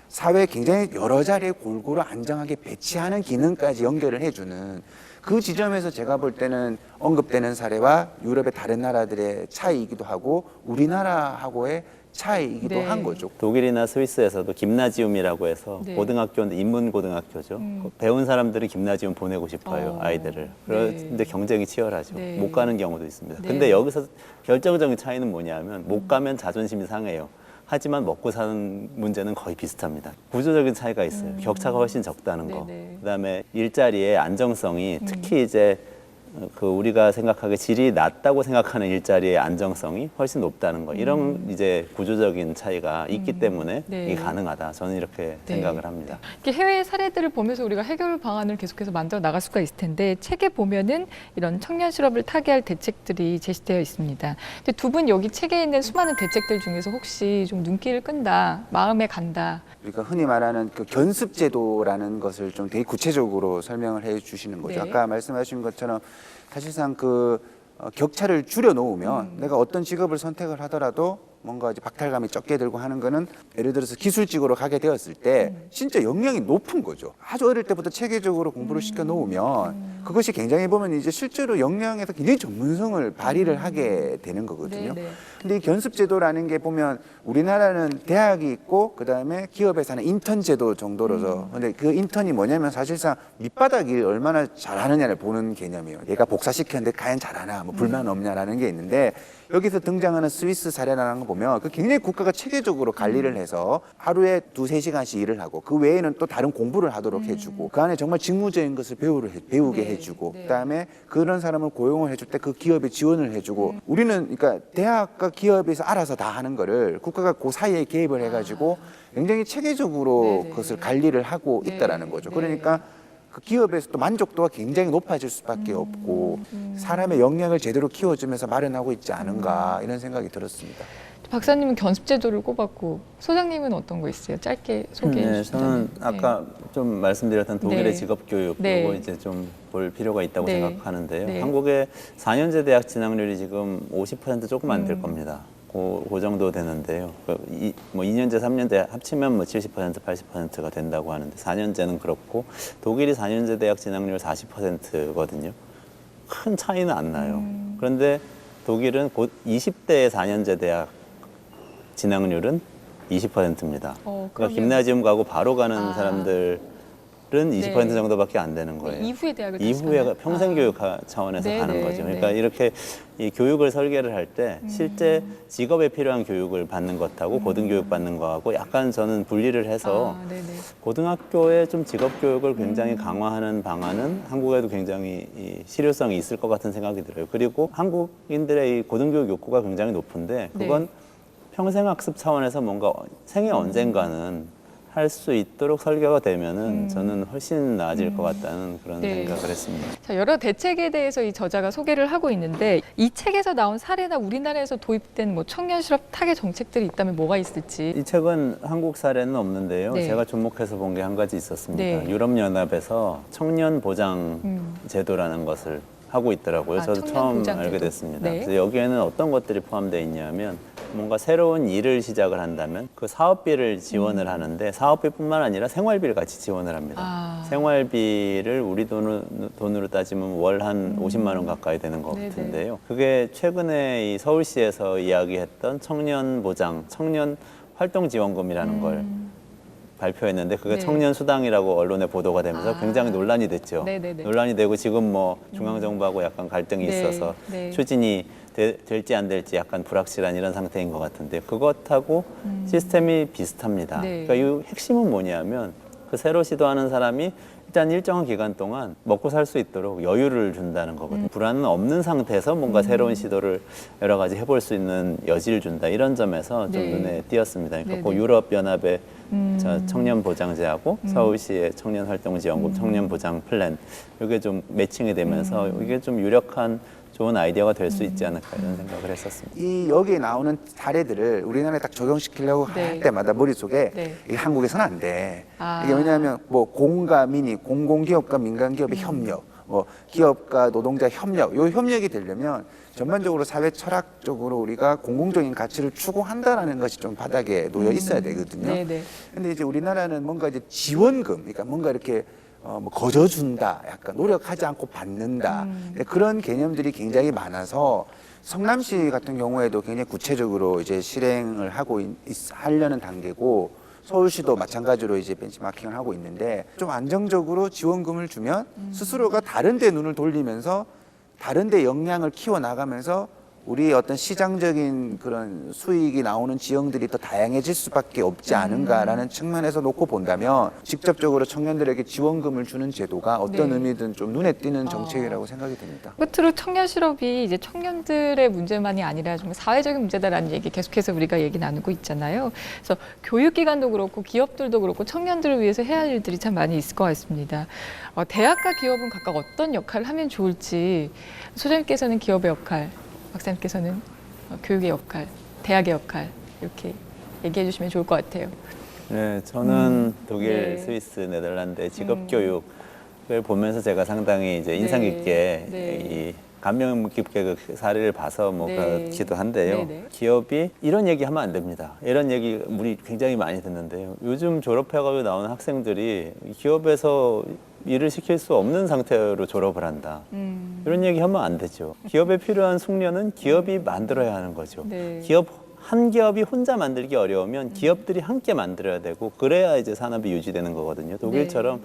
사회에 굉장히 여러 자리에 골고루 안정하게 배치하는 기능까지 연결을 해주는 그 지점에서 제가 볼 때는 언급되는 사례와 유럽의 다른 나라들의 차이이기도 하고 우리나라하고의 차이이기도 네. 한 거죠. 독일이나 스위스에서도 김나지움이라고 해서 네. 고등학교인데 인문 고등학교죠. 배운 사람들은 김나지움 보내고 싶어요, 아이들을. 그런데 경쟁이 치열하죠. 네. 못 가는 경우도 있습니다. 네. 근데 여기서 결정적인 차이는 뭐냐면 못 가면 자존심이 상해요. 하지만 먹고 사는 문제는 거의 비슷합니다. 구조적인 차이가 있어요. 격차가 훨씬 적다는 거. 네네. 그다음에 일자리의 안정성이 특히 이제 그 우리가 생각하기에 질이 낮다고 생각하는 일자리의 안정성이 훨씬 높다는 거. 이런 이제 구조적인 차이가 있기 때문에 네. 이게 가능하다. 저는 이렇게 네. 생각을 합니다. 이렇게 해외 사례들을 보면서 우리가 해결 방안을 계속해서 만들어 나갈 수가 있을 텐데 책에 보면은 이런 청년 실업을 타개할 대책들이 제시되어 있습니다. 근데 두 분 여기 책에 있는 수많은 대책들 중에서 혹시 좀 눈길을 끈다, 마음에 간다. 그러니까 흔히 말하는 그 견습제도라는 것을 좀 되게 구체적으로 설명을 해 주시는 거죠. 네. 아까 말씀하신 것처럼 사실상 그 격차를 줄여 놓으면 내가 어떤 직업을 선택을 하더라도 뭔가 이제 박탈감이 적게 들고 하는 거는 예를 들어서 기술직으로 가게 되었을 때 진짜 역량이 높은 거죠. 아주 어릴 때부터 체계적으로 공부를 시켜 놓으면 그것이 굉장히 보면 이제 실제로 역량에서 굉장히 전문성을 발휘를 하게 되는 거거든요. 네, 네. 근데 이 견습제도라는 게 보면 우리나라는 대학이 있고 그다음에 기업에서는 인턴 제도 정도로서 근데 그 인턴이 뭐냐면 사실상 밑바닥 일 얼마나 잘하느냐를 보는 개념이에요. 얘가 복사시켰는데 과연 잘하나 뭐 불만 없냐라는 게 있는데 여기서 등장하는 스위스 사례라는 거 보면 그 굉장히 국가가 체계적으로 관리를 해서 하루에 2-3시간씩 일을 하고 그 외에는 또 다른 공부를 하도록 해주고 그 안에 정말 직무적인 것을 배우게 네, 해주고 네. 그다음에 그런 사람을 고용을 해줄 때 그 기업에 지원을 해주고 우리는 그러니까 대학과 기업에서 알아서 다 하는 거를 국가가 그 사이에 개입을 해가지고 굉장히 체계적으로 네, 네. 그것을 관리를 하고 네, 있다라는 거죠. 네. 그러니까 그 기업에서 또 만족도가 굉장히 높아질 수밖에 없고 사람의 역량을 제대로 키워주면서 마련하고 있지 않은가 이런 생각이 들었습니다. 박사님은 견습제도를 꼽았고 소장님은 어떤 거 있어요? 짧게 소개해 네, 주시면. 저는 아까 좀 말씀드렸던 독일의 네. 직업교육 네. 이거 이제 좀 볼 필요가 있다고 네. 생각하는데요. 네. 한국의 4년제 대학 진학률이 지금 50% 조금 안 될 겁니다. 그 정도 되는데요. 뭐 2년제, 3년제 합치면 뭐 70%, 80%가 된다고 하는데 4년제는 그렇고 독일이 4년제 대학 진학률 40%거든요. 큰 차이는 안 나요. 그런데 독일은 곧 20대의 4년제 대학 진학률은 20%입니다. 그러면- 그러니까 김나지움 가고 바로 가는 사람들은 20% 네. 정도밖에 안 되는 거예요. 이후에 대학을 다시 이후에 가나요? 평생 교육 차원에서 네, 가는 네, 거죠. 그러니까 네. 이렇게 이 교육을 설계를 할 때 실제 직업에 필요한 교육을 받는 것하고 고등교육 받는 거하고 약간 저는 분리를 해서 네네. 고등학교에 좀 직업 교육을 굉장히 강화하는 방안은 한국에도 굉장히 이 실효성이 있을 것 같은 생각이 들어요. 그리고 한국인들의 이 고등교육 욕구가 굉장히 높은데 그건 네. 평생학습 차원에서 뭔가 생애 언젠가는 할 수 있도록 설계가 되면은 저는 훨씬 나아질 것 같다는 그런 네. 생각을 했습니다. 자, 여러 대책에 대해서 이 저자가 소개를 하고 있는데 이 책에서 나온 사례나 우리나라에서 도입된 뭐 청년 실업 타개 정책들이 있다면 뭐가 있을지. 이 책은 한국 사례는 없는데요. 네. 제가 접목해서 본 게 한 가지 있었습니다. 네. 유럽연합에서 청년 보장 제도라는 것을 하고 있더라고요. 아, 저도 청년 처음 보장 알게 제도. 됐습니다. 네. 그래서 여기에는 어떤 것들이 포함되어 있냐면 뭔가 새로운 일을 시작을 한다면 그 사업비를 지원을 하는데 사업비뿐만 아니라 생활비를 같이 지원을 합니다. 아. 생활비를 우리 돈으로 따지면 월 한 50만 원 가까이 되는 것 네네. 같은데요. 그게 최근에 이 서울시에서 이야기했던 청년 보장, 청년 활동 지원금이라는 걸 발표했는데 그게 네. 청년 수당이라고 언론에 보도가 되면서 아. 굉장히 논란이 됐죠. 네네네. 논란이 되고 지금 뭐 중앙정부하고 약간 갈등이 네. 있어서 네. 추진이 될지 안 될지 약간 불확실한 이런 상태인 것 같은데 그것하고 시스템이 비슷합니다. 네. 그러니까 이 핵심은 뭐냐면 그 새로 시도하는 사람이 일단 일정한 기간 동안 먹고 살 수 있도록 여유를 준다는 거거든요. 불안은 없는 상태에서 뭔가 새로운 시도를 여러 가지 해볼 수 있는 여지를 준다. 이런 점에서 좀 네. 눈에 띄었습니다. 그러니까 네네. 그 유럽연합의 청년 보장제하고 서울시의 청년 활동 지원금, 청년 보장 플랜 이게 좀 매칭이 되면서 이게 좀 유력한 좋은 아이디어가 될 수 있지 않을까 이런 생각을 했었습니다. 이 여기에 나오는 사례들을 우리나라에 딱 적용시키려고 네. 할 때마다 머릿속에 네. 이게 한국에서는 안 돼. 아. 이게 왜냐하면 뭐 공과 민이, 공공기업과 민간기업의 협력, 뭐 기업과 노동자 협력, 요 협력이 되려면 전반적으로 사회 철학적으로 우리가 공공적인 가치를 추구한다라는 것이 좀 바닥에 놓여 있어야 되거든요. 네네. 근데 이제 우리나라는 뭔가 이제 지원금, 그러니까 뭔가 이렇게 뭐 거저준다, 약간 노력하지 않고 받는다 그런 개념들이 굉장히 많아서 성남시 같은 경우에도 굉장히 구체적으로 이제 실행을 하려는 단계고 서울시도 마찬가지로 이제 벤치마킹을 하고 있는데 좀 안정적으로 지원금을 주면 스스로가 다른 데 눈을 돌리면서 다른 데 역량을 키워 나가면서 우리 어떤 시장적인 그런 수익이 나오는 지형들이 더 다양해질 수밖에 없지 않은가라는 측면에서 놓고 본다면 직접적으로 청년들에게 지원금을 주는 제도가 어떤 네. 의미든 좀 눈에 띄는 정책이라고 생각이 듭니다. 끝으로 청년 실업이 이제 청년들의 문제만이 아니라 좀 사회적인 문제다라는 얘기 계속해서 우리가 얘기 나누고 있잖아요. 그래서 교육기관도 그렇고 기업들도 그렇고 청년들을 위해서 해야 할 일들이 참 많이 있을 것 같습니다. 대학과 기업은 각각 어떤 역할을 하면 좋을지 소장님께서는 기업의 역할, 박사님께서는 교육의 역할, 대학의 역할 이렇게 얘기해 주시면 좋을 것 같아요. 네, 저는 독일, 네. 스위스, 네덜란드의 직업교육을 보면서 제가 상당히 이제 인상 네. 깊게 네. 이 감명 깊게 그 사례를 봐서 뭐 네. 그렇기도 한데요. 네, 네. 기업이 이런 얘기 하면 안 됩니다. 이런 얘기 우리 굉장히 많이 듣는데요. 요즘 졸업해가지고 나오는 학생들이 기업에서 일을 시킬 수 없는 상태로 졸업을 한다. 이런 얘기 하면 안 되죠. 기업에 필요한 숙련은 기업이 만들어야 하는 거죠. 네. 한 기업이 혼자 만들기 어려우면 기업들이 함께 만들어야 되고 그래야 이제 산업이 유지되는 거거든요. 독일처럼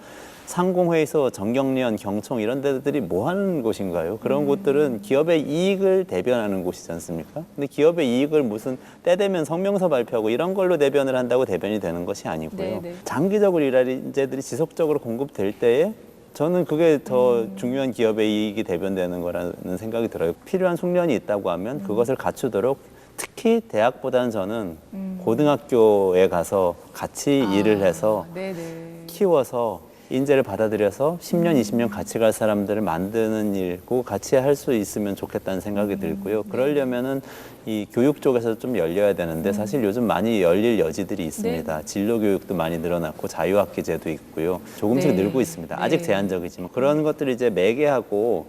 상공회의소, 정경련, 경총 이런 데들이 뭐 하는 곳인가요? 그런 곳들은 기업의 이익을 대변하는 곳이지 않습니까? 근데 기업의 이익을 무슨 때 되면 성명서 발표하고 이런 걸로 대변을 한다고 대변이 되는 것이 아니고요. 네. 장기적으로 일할 인재들이 지속적으로 공급될 때에 저는 그게 더 중요한 기업의 이익이 대변되는 거라는 생각이 들어요. 필요한 숙련이 있다고 하면 그것을 갖추도록 특히 대학보다는 저는 고등학교에 가서 같이 일을 해서 네네. 키워서 인재를 받아들여서 10년, 20년 같이 갈 사람들을 만드는 일고 같이 할 수 있으면 좋겠다는 생각이 들고요. 그러려면은 이 교육 쪽에서 좀 열려야 되는데 사실 요즘 많이 열릴 여지들이 있습니다. 진로 교육도 많이 늘어났고 자유학기제도 있고요. 조금씩 네. 늘고 있습니다. 아직 네. 제한적이지만 그런 것들을 이제 매개하고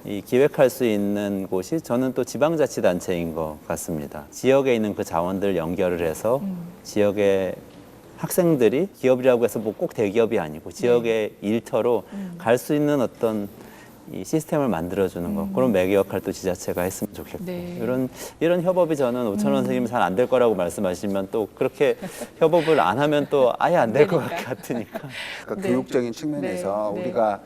이 기획할 수 있는 곳이 저는 또 지방자치단체인 것 같습니다. 지역에 있는 그 자원들 연결을 해서 지역의 학생들이 기업이라고 해서 뭐 꼭 대기업이 아니고 지역의 일터로 갈 수 있는 어떤 이 시스템을 만들어주는 것 그런 매개 역할도 지자체가 했으면 좋겠고 네. 이런 협업이 저는 오천원 선생님이 잘 안 될 거라고 말씀하시면 또 그렇게 협업을 안 하면 또 아예 안 될 것 같으니까 그러니까 네. 교육적인 측면에서 네. 네. 우리가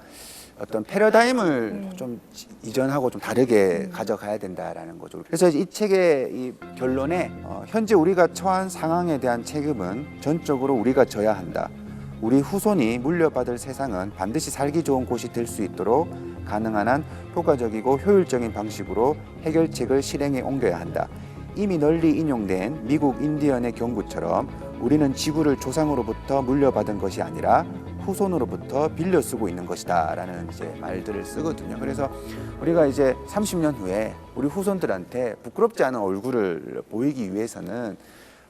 어떤 패러다임을 좀 이전하고 좀 다르게 가져가야 된다라는 거죠. 그래서 이 책의 이 결론에 현재 우리가 처한 상황에 대한 책임은 전적으로 우리가 져야 한다. 우리 후손이 물려받을 세상은 반드시 살기 좋은 곳이 될 수 있도록 가능한 한 효과적이고 효율적인 방식으로 해결책을 실행에 옮겨야 한다. 이미 널리 인용된 미국 인디언의 경구처럼 우리는 지구를 조상으로부터 물려받은 것이 아니라 후손으로부터 빌려 쓰고 있는 것이다라는 이제 말들을 쓰거든요. 그래서 우리가 이제 30년 후에 우리 후손들한테 부끄럽지 않은 얼굴을 보이기 위해서는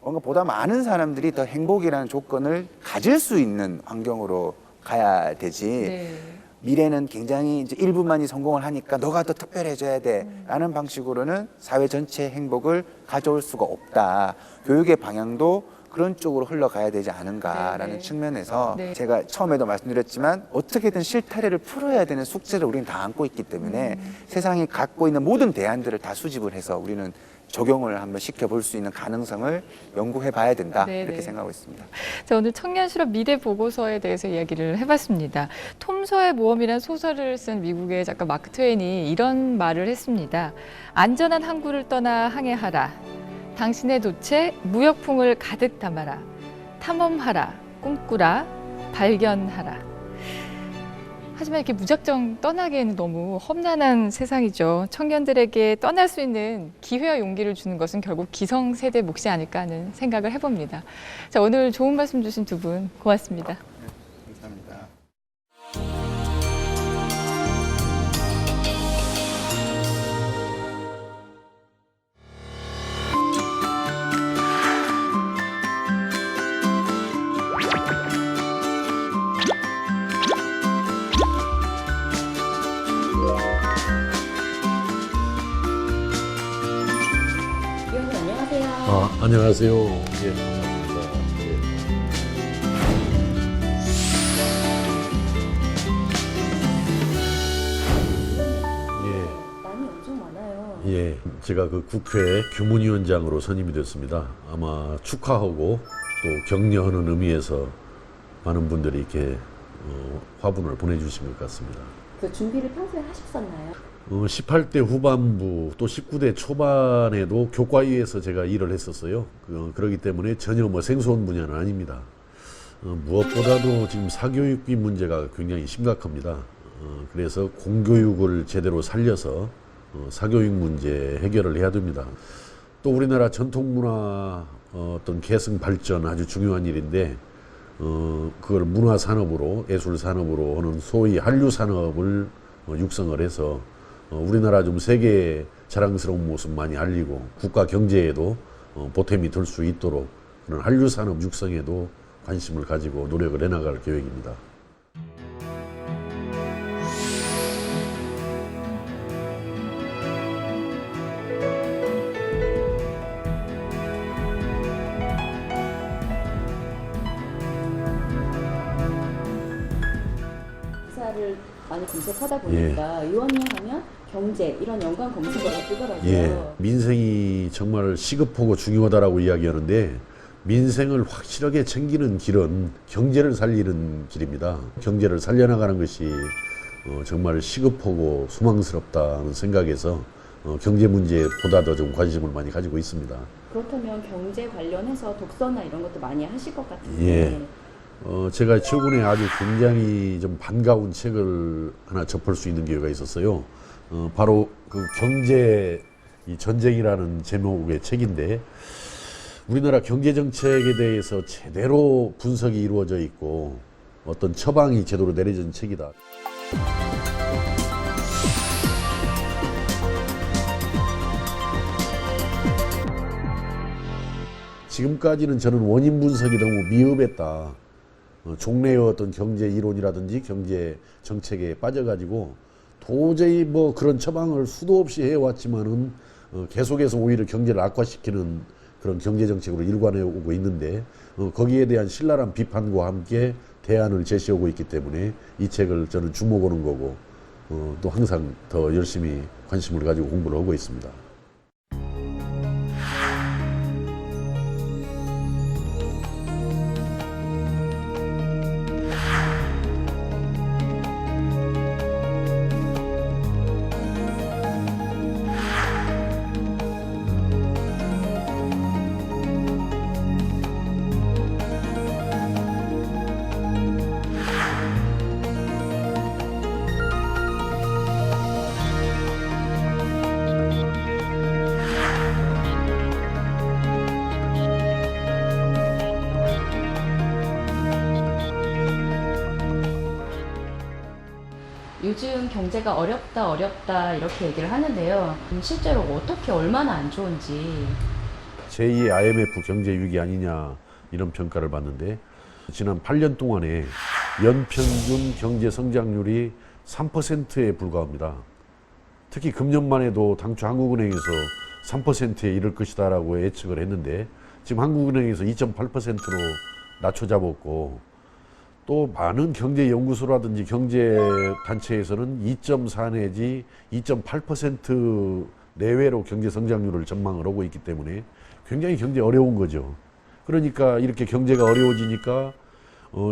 뭔가 보다 많은 사람들이 더 행복이라는 조건을 가질 수 있는 환경으로 가야 되지. 네. 미래는 굉장히 이제 일부만이 성공을 하니까 너가 더 특별해져야 돼라는 방식으로는 사회 전체의 행복을 가져올 수가 없다. 교육의 방향도 그런 쪽으로 흘러가야 되지 않은가라는 네네. 측면에서 네. 제가 처음에도 말씀드렸지만 어떻게든 실타래를 풀어야 되는 숙제를 우리는 다 안고 있기 때문에 세상이 갖고 있는 모든 대안들을 다 수집을 해서 우리는 적용을 한번 시켜볼 수 있는 가능성을 연구해 봐야 된다 네네. 이렇게 생각하고 있습니다. 자, 오늘 청년 실업 미래 보고서에 대해서 이야기를 해봤습니다. 톰소의 모험이라는 소설을 쓴 미국의 작가 마크 트웨인이 이런 말을 했습니다. 안전한 항구를 떠나 항해하라. 당신의 돛에 무역풍을 가득 담아라. 탐험하라. 꿈꾸라. 발견하라. 하지만 이렇게 무작정 떠나기에는 너무 험난한 세상이죠. 청년들에게 떠날 수 있는 기회와 용기를 주는 것은 결국 기성세대 몫이 아닐까 하는 생각을 해봅니다. 자, 오늘 좋은 말씀 주신 두 분 고맙습니다. 감사합니다. 안녕하세요. 예, 반갑습니다. 많이 엄청 많아요. 예, 제가 그 국회 교문위원장으로 선임이 됐습니다. 아마 축하하고 또 격려하는 의미에서 많은 분들이 이렇게 화분을 보내주신 것 같습니다. 그 준비를 평소에 하셨었나요? 18대 후반부 또 19대 초반에도 교과위에서 제가 일을 했었어요. 그렇기 때문에 전혀 뭐 생소한 분야는 아닙니다. 무엇보다도 지금 사교육비 문제가 굉장히 심각합니다. 그래서 공교육을 제대로 살려서 사교육 문제 해결을 해야 됩니다. 또 우리나라 전통문화 어떤 계승 발전 아주 중요한 일인데 그걸 문화산업으로 예술산업으로 하는 소위 한류산업을 육성을 해서 우리나라 좀 세계에 자랑스러운 모습 많이 알리고 국가 경제에도 보탬이 될 수 있도록 그런 한류산업 육성에도 관심을 가지고 노력을 해나갈 계획입니다. 기사를 많이 검색하다 보니까 의원님 하면 경제 이런 연관 검색어가 뜨더라고요. 예, 민생이 정말 시급하고 중요하다라고 이야기하는데 민생을 확실하게 챙기는 길은 경제를 살리는 길입니다. 경제를 살려나가는 것이 정말 시급하고 소망스럽다는 생각에서 경제 문제보다 더 좀 관심을 많이 가지고 있습니다. 그렇다면 경제 관련해서 독서나 이런 것도 많이 하실 것 같은데. 예. 제가 최근에 아주 굉장히 좀 반가운 책을 하나 접할 수 있는 기회가 있었어요. 바로 그 경제 이 전쟁이라는 제목의 책인데 우리나라 경제 정책에 대해서 제대로 분석이 이루어져 있고 어떤 처방이 제대로 내려진 책이다. 지금까지는 저는 원인 분석이 너무 미흡했다. 종래의 어떤 경제 이론이라든지 경제 정책에 빠져가지고 도저히 뭐 그런 처방을 수도 없이 해왔지만은 계속해서 오히려 경제를 악화시키는 그런 경제 정책으로 일관해 오고 있는데 거기에 대한 신랄한 비판과 함께 대안을 제시하고 있기 때문에 이 책을 저는 주목하는 거고 또 항상 더 열심히 관심을 가지고 공부를 하고 있습니다. 요즘 경제가 어렵다 이렇게 얘기를 하는데요. 실제로 어떻게 얼마나 안 좋은지. 제2의 IMF 경제 위기 아니냐 이런 평가를 받는데 지난 8년 동안에 연평균 경제 성장률이 3%에 불과합니다. 특히 금년만 해도 당초 한국은행에서 3%에 이를 것이다라고 예측을 했는데 지금 한국은행에서 2.8%로 낮춰 잡았고 또 많은 경제 연구소라든지 경제 단체에서는 2.4 내지 2.8% 내외로 경제 성장률을 전망을 하고 있기 때문에 굉장히 경제 어려운 거죠. 그러니까 이렇게 경제가 어려워지니까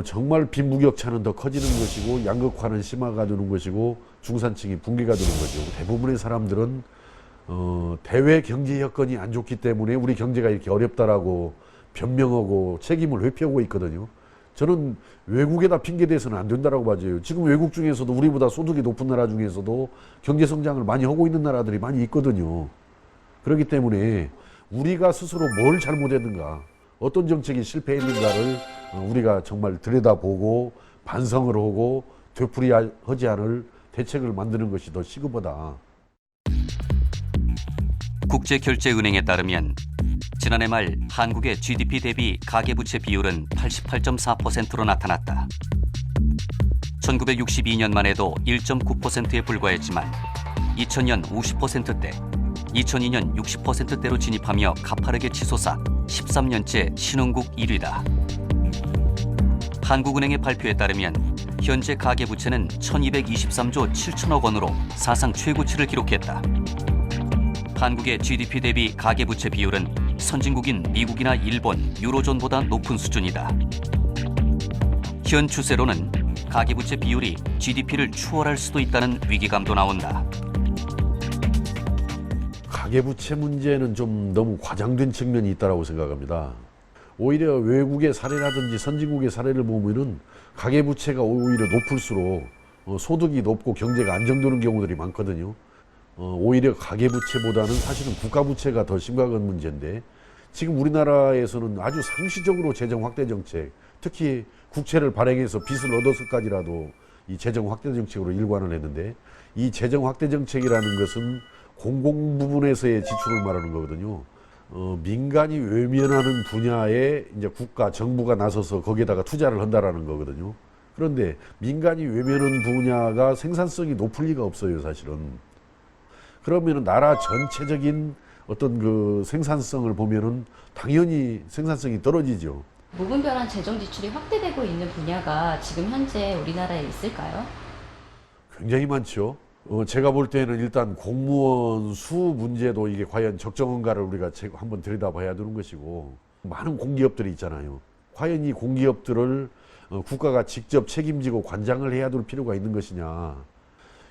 정말 빈부격차는 더 커지는 것이고 양극화는 심화가 되는 것이고 중산층이 붕괴가 되는 거죠. 대부분의 사람들은 대외 경제 여건이 안 좋기 때문에 우리 경제가 이렇게 어렵다라고 변명하고 책임을 회피하고 있거든요. 저는 외국에다 핑계대서는 안 된다라고 봐요. 지금 외국 중에서도 우리보다 소득이 높은 나라 중에서도 경제 성장을 많이 하고 있는 나라들이 많이 있거든요. 그렇기 때문에 우리가 스스로 뭘 잘못했는가, 어떤 정책이 실패했는가를 우리가 정말 들여다보고 반성을 하고 되풀이하지 않을 대책을 만드는 것이 더 시급하다. 국제결제은행에 따르면 지난해 말 한국의 GDP 대비 가계부채 비율은 88.4%로 나타났다. 1962년만 해도 1.9%에 불과했지만 2000년 50%대, 2002년 60%대로 진입하며 가파르게 치솟아 13년째 신흥국 1위다. 한국은행의 발표에 따르면 현재 가계부채는 1223조 7천억 원으로 사상 최고치를 기록했다. 한국의 GDP 대비 가계부채 비율은 선진국인 미국이나 일본, 유로존보다 높은 수준이다. 현 추세로는 가계부채 비율이 GDP를 추월할 수도 있다는 위기감도 나온다. 가계부채 문제는 좀 너무 과장된 측면이 있다고 생각합니다. 오히려 외국의 사례라든지 선진국의 사례를 보면은 가계부채가 오히려 높을수록 소득이 높고 경제가 안정되는 경우들이 많거든요. 오히려 가계부채보다는 사실은 국가부채가 더 심각한 문제인데, 지금 우리나라에서는 아주 상시적으로 재정 확대 정책, 특히 국채를 발행해서 빚을 얻어서까지라도 이 재정 확대 정책으로 일관을 했는데, 이 재정 확대 정책이라는 것은 공공 부분에서의 지출을 말하는 거거든요. 민간이 외면하는 분야에 이제 국가, 정부가 나서서 거기에다가 투자를 한다라는 거거든요. 그런데 민간이 외면하는 분야가 생산성이 높을 리가 없어요, 사실은. 그러면은 나라 전체적인 어떤 그 생산성을 보면은 당연히 생산성이 떨어지죠. 무분별한 재정 지출이 확대되고 있는 분야가 지금 현재 우리나라에 있을까요? 굉장히 많죠. 제가 볼 때는 일단 공무원 수 문제도 이게 과연 적정한가를 우리가 한번 들여다봐야 되는 것이고, 많은 공기업들이 있잖아요. 과연 이 공기업들을 국가가 직접 책임지고 관장을 해야 될 필요가 있는 것이냐.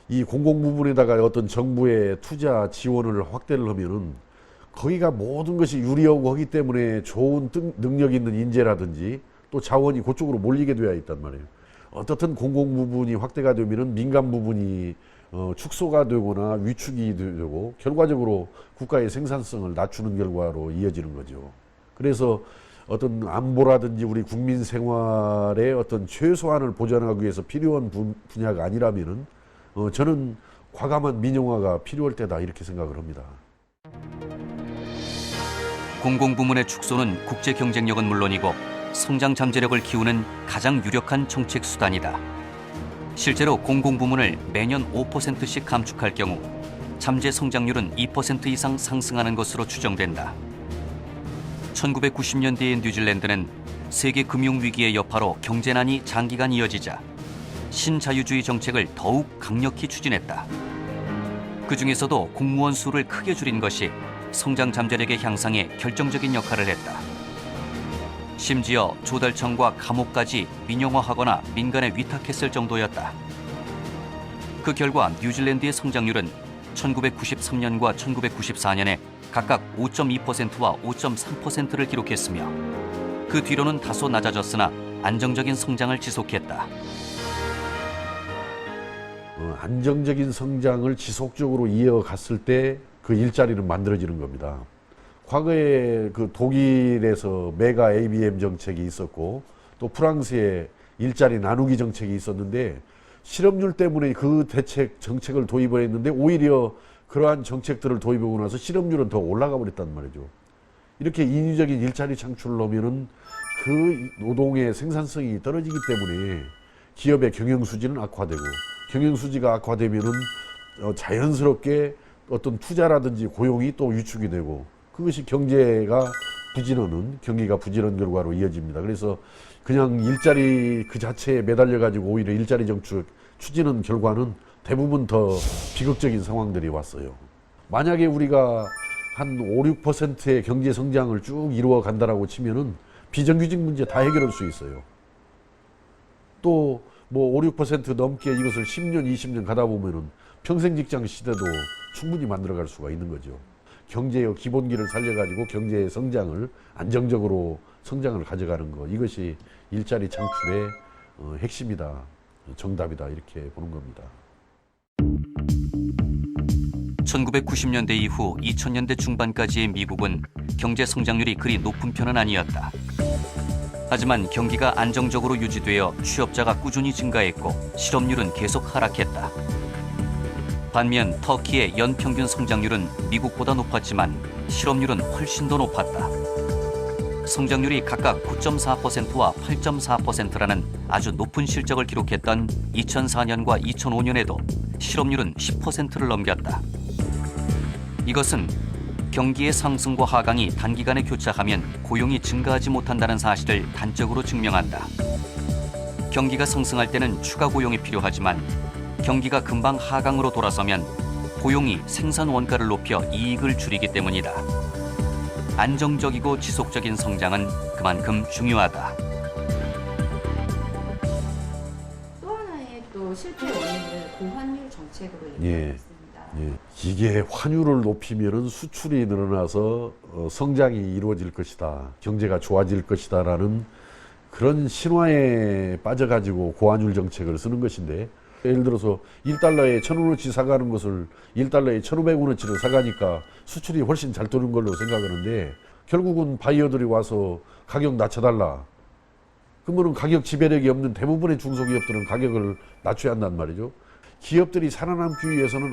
이 공공 부분에다가 어떤 정부의 투자 지원을 확대를 하면은 거기가 모든 것이 유리하고 하기 때문에 좋은 능력 있는 인재라든지 또 자원이 그쪽으로 몰리게 되어 있단 말이에요. 어떻든 공공 부분이 확대가 되면은 민간 부분이 축소가 되거나 위축이 되고 결과적으로 국가의 생산성을 낮추는 결과로 이어지는 거죠. 그래서 어떤 안보라든지 우리 국민 생활의 어떤 최소한을 보장하기 위해서 필요한 분야가 아니라면은 저는 과감한 민영화가 필요할 때다 이렇게 생각을 합니다. 공공부문의 축소는 국제 경쟁력은 물론이고 성장 잠재력을 키우는 가장 유력한 정책 수단이다. 실제로 공공부문을 매년 5%씩 감축할 경우 잠재 성장률은 2% 이상 상승하는 것으로 추정된다. 1990년대의 뉴질랜드는 세계 금융위기의 여파로 경제난이 장기간 이어지자 신자유주의 정책을 더욱 강력히 추진했다. 그 중에서도 공무원 수를 크게 줄인 것이 성장 잠재력의 향상에 결정적인 역할을 했다. 심지어 조달청과 감옥까지 민영화하거나 민간에 위탁했을 정도였다. 그 결과 뉴질랜드의 성장률은 1993년과 1994년에 각각 5.2%와 5.3%를 기록했으며 그 뒤로는 다소 낮아졌으나 안정적인 성장을 지속했다. 안정적인 성장을 지속적으로 이어갔을 때 그 일자리는 만들어지는 겁니다. 과거에 그 독일에서 메가 ABM 정책이 있었고 또 프랑스에 일자리 나누기 정책이 있었는데 실업률 때문에 그 정책을 도입을 했는데 오히려 그러한 정책들을 도입하고 나서 실업률은 더 올라가 버렸단 말이죠. 이렇게 인위적인 일자리 창출을 하면은 그 노동의 생산성이 떨어지기 때문에 기업의 경영 수지는 악화되고 경영 수지가 악화되면은 자연스럽게 어떤 투자라든지 고용이 또 위축이 되고 그것이 경기가 부진하는 결과로 이어집니다. 그래서 그냥 일자리 그 자체에 매달려 가지고 오히려 일자리 정책 추진한 결과는 대부분 더 비극적인 상황들이 왔어요. 만약에 우리가 한 5, 6%의 경제 성장을 쭉 이루어 간다라고 치면은 비정규직 문제 다 해결할 수 있어요. 또 뭐 5, 6% 넘게 이것을 10년, 20년 가다 보면은 평생 직장 시대도 충분히 만들어갈 수가 있는 거죠. 경제의 기본기를 살려가지고 경제의 성장을 안정적으로 성장을 가져가는 것, 이것이 일자리 창출의 핵심이다, 정답이다 이렇게 보는 겁니다. 1990년대 이후 2000년대 중반까지의 미국은 경제 성장률이 그리 높은 편은 아니었다. 하지만 경기가 안정적으로 유지되어 취업자가 꾸준히 증가했고 실업률은 계속 하락했다. 반면 터키의 연평균 성장률은 미국보다 높았지만 실업률은 훨씬 더 높았다. 성장률이 각각 9.4%와 8.4%라는 아주 높은 실적을 기록했던 2004년과 2005년에도 실업률은 10%를 넘겼다. 이것은 경기의 상승과 하강이 단기간에 교차하면 고용이 증가하지 못한다는 사실을 단적으로 증명한다. 경기가 상승할 때는 추가 고용이 필요하지만 경기가 금방 하강으로 돌아서면 고용이 생산 원가를 높여 이익을 줄이기 때문이다. 안정적이고 지속적인 성장은 그만큼 중요하다. 또 하나의 또 실패 원인은 고환율 정책으로 예. 얘기하고 있습니다. 예, 이게 환율을 높이면은 수출이 늘어나서 성장이 이루어질 것이다, 경제가 좋아질 것이다라는 그런 신화에 빠져가지고 고환율 정책을 쓰는 것인데, 예를 들어서 1달러에 1,000원어치 사가는 것을 1달러에 1,500원어치로 사가니까 수출이 훨씬 잘 되는 걸로 생각하는데, 결국은 바이어들이 와서 가격 낮춰달라. 그러면 가격 지배력이 없는 대부분의 중소기업들은 가격을 낮춰야 한단 말이죠. 기업들이 살아남기 위해서는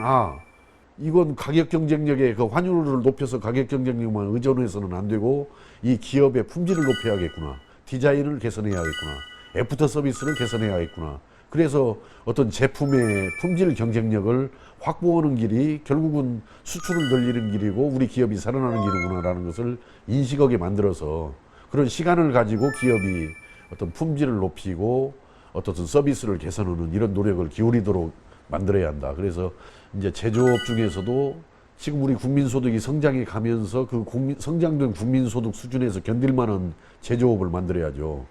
이건 가격 경쟁력에 그 환율을 높여서 가격 경쟁력만 의존해서는 안 되고 이 기업의 품질을 높여야겠구나. 디자인을 개선해야겠구나. 애프터 서비스를 개선해야겠구나. 그래서 어떤 제품의 품질 경쟁력을 확보하는 길이 결국은 수출을 늘리는 길이고 우리 기업이 살아나는 길이구나라는 것을 인식하게 만들어서 그런 시간을 가지고 기업이 어떤 품질을 높이고 어떤 서비스를 개선하는 이런 노력을 기울이도록 만들어야 한다. 그래서 이제 제조업 중에서도 지금 우리 국민소득이 성장해 가면서 그 성장된 국민소득 수준에서 견딜 만한 제조업을 만들어야죠.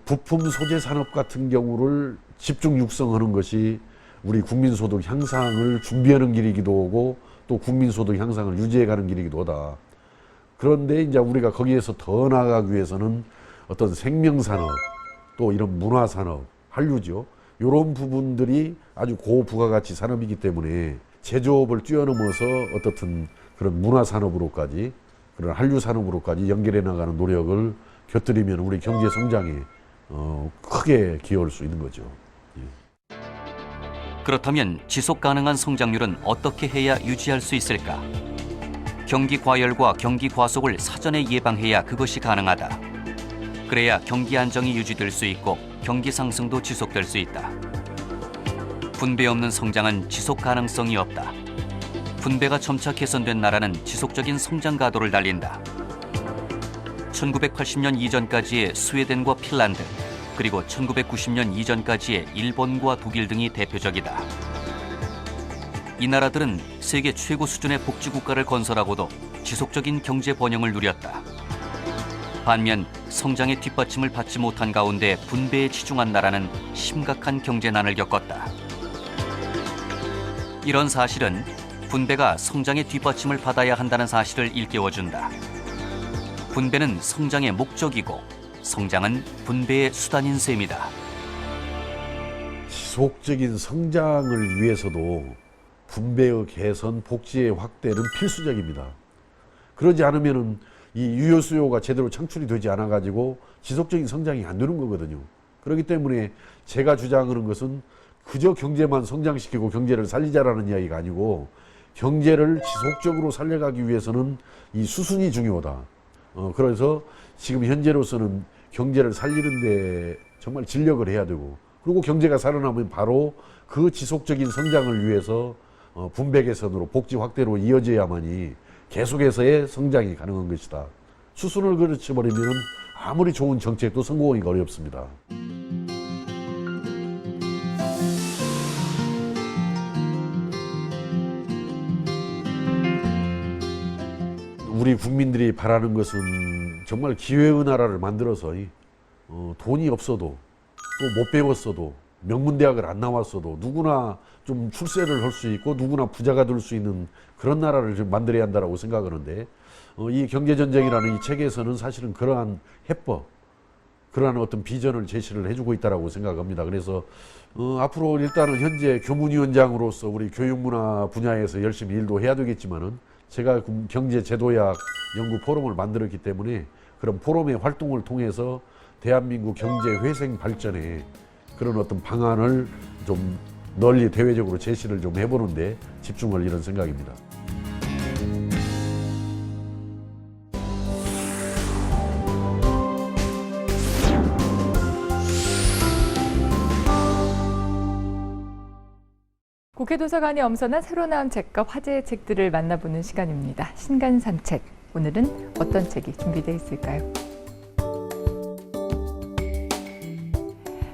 부품 소재 산업 같은 경우를 집중 육성하는 것이 우리 국민소득 향상을 준비하는 길이기도 하고 또 국민소득 향상을 유지해가는 길이기도 하다. 그런데 이제 우리가 거기에서 더 나아가기 위해서는 어떤 생명산업 또 이런 문화산업, 한류죠. 이런 부분들이 아주 고부가가치 산업이기 때문에 제조업을 뛰어넘어서 어떻든 그런 문화산업으로까지 그런 한류산업으로까지 연결해 나가는 노력을 곁들이면 우리 경제 성장에 크게 기여할 수 있는 거죠. 예. 그렇다면 지속 가능한 성장률은 어떻게 해야 유지할 수 있을까? 경기 과열과 경기 과속을 사전에 예방해야 그것이 가능하다. 그래야 경기 안정이 유지될 수 있고 경기 상승도 지속될 수 있다. 분배 없는 성장은 지속 가능성이 없다. 분배가 점차 개선된 나라는 지속적인 성장 가도를 달린다. 1980년 이전까지의 스웨덴과 핀란드, 그리고 1990년 이전까지의 일본과 독일 등이 대표적이다. 이 나라들은 세계 최고 수준의 복지국가를 건설하고도 지속적인 경제 번영을 누렸다. 반면 성장의 뒷받침을 받지 못한 가운데 분배에 치중한 나라는 심각한 경제난을 겪었다. 이런 사실은 분배가 성장의 뒷받침을 받아야 한다는 사실을 일깨워준다. 분배는 성장의 목적이고 성장은 분배의 수단인 셈이다. 지속적인 성장을 위해서도 분배의 개선, 복지의 확대는 필수적입니다. 그러지 않으면은 이 유효 수요가 제대로 창출이 되지 않아 가지고 지속적인 성장이 안 되는 거거든요. 그렇기 때문에 제가 주장하는 것은 그저 경제만 성장시키고 경제를 살리자라는 이야기가 아니고 경제를 지속적으로 살려가기 위해서는 이 수순이 중요하다. 그래서 지금 현재로서는 경제를 살리는데 정말 진력을 해야 되고, 그리고 경제가 살아나면 바로 그 지속적인 성장을 위해서 분배 개선으로 복지 확대로 이어져야만이 계속해서의 성장이 가능한 것이다. 수순을 그르쳐버리면 아무리 좋은 정책도 성공하기가 어렵습니다. 우리 국민들이 바라는 것은 정말 기회의 나라를 만들어서 돈이 없어도 또 못 배웠어도 명문대학을 안 나왔어도 누구나 좀 출세를 할 수 있고 누구나 부자가 될 수 있는 그런 나라를 좀 만들어야 한다고 생각하는데, 이 경제전쟁이라는 이 책에서는 사실은 그러한 해법, 그러한 어떤 비전을 제시를 해주고 있다고 생각합니다. 그래서 앞으로 일단은 현재 교문위원장으로서 우리 교육문화 분야에서 열심히 일도 해야 되겠지만은, 제가 경제제도학 연구 포럼을 만들었기 때문에 그런 포럼의 활동을 통해서 대한민국 경제 회생 발전에 그런 어떤 방안을 좀 널리 대외적으로 제시를 좀 해보는데 집중할 이런 생각입니다. 국회 도서관이 엄선한 새로 나온 책과 화제의 책들을 만나보는 시간입니다. 신간산책. 오늘은 어떤 책이 준비되어 있을까요?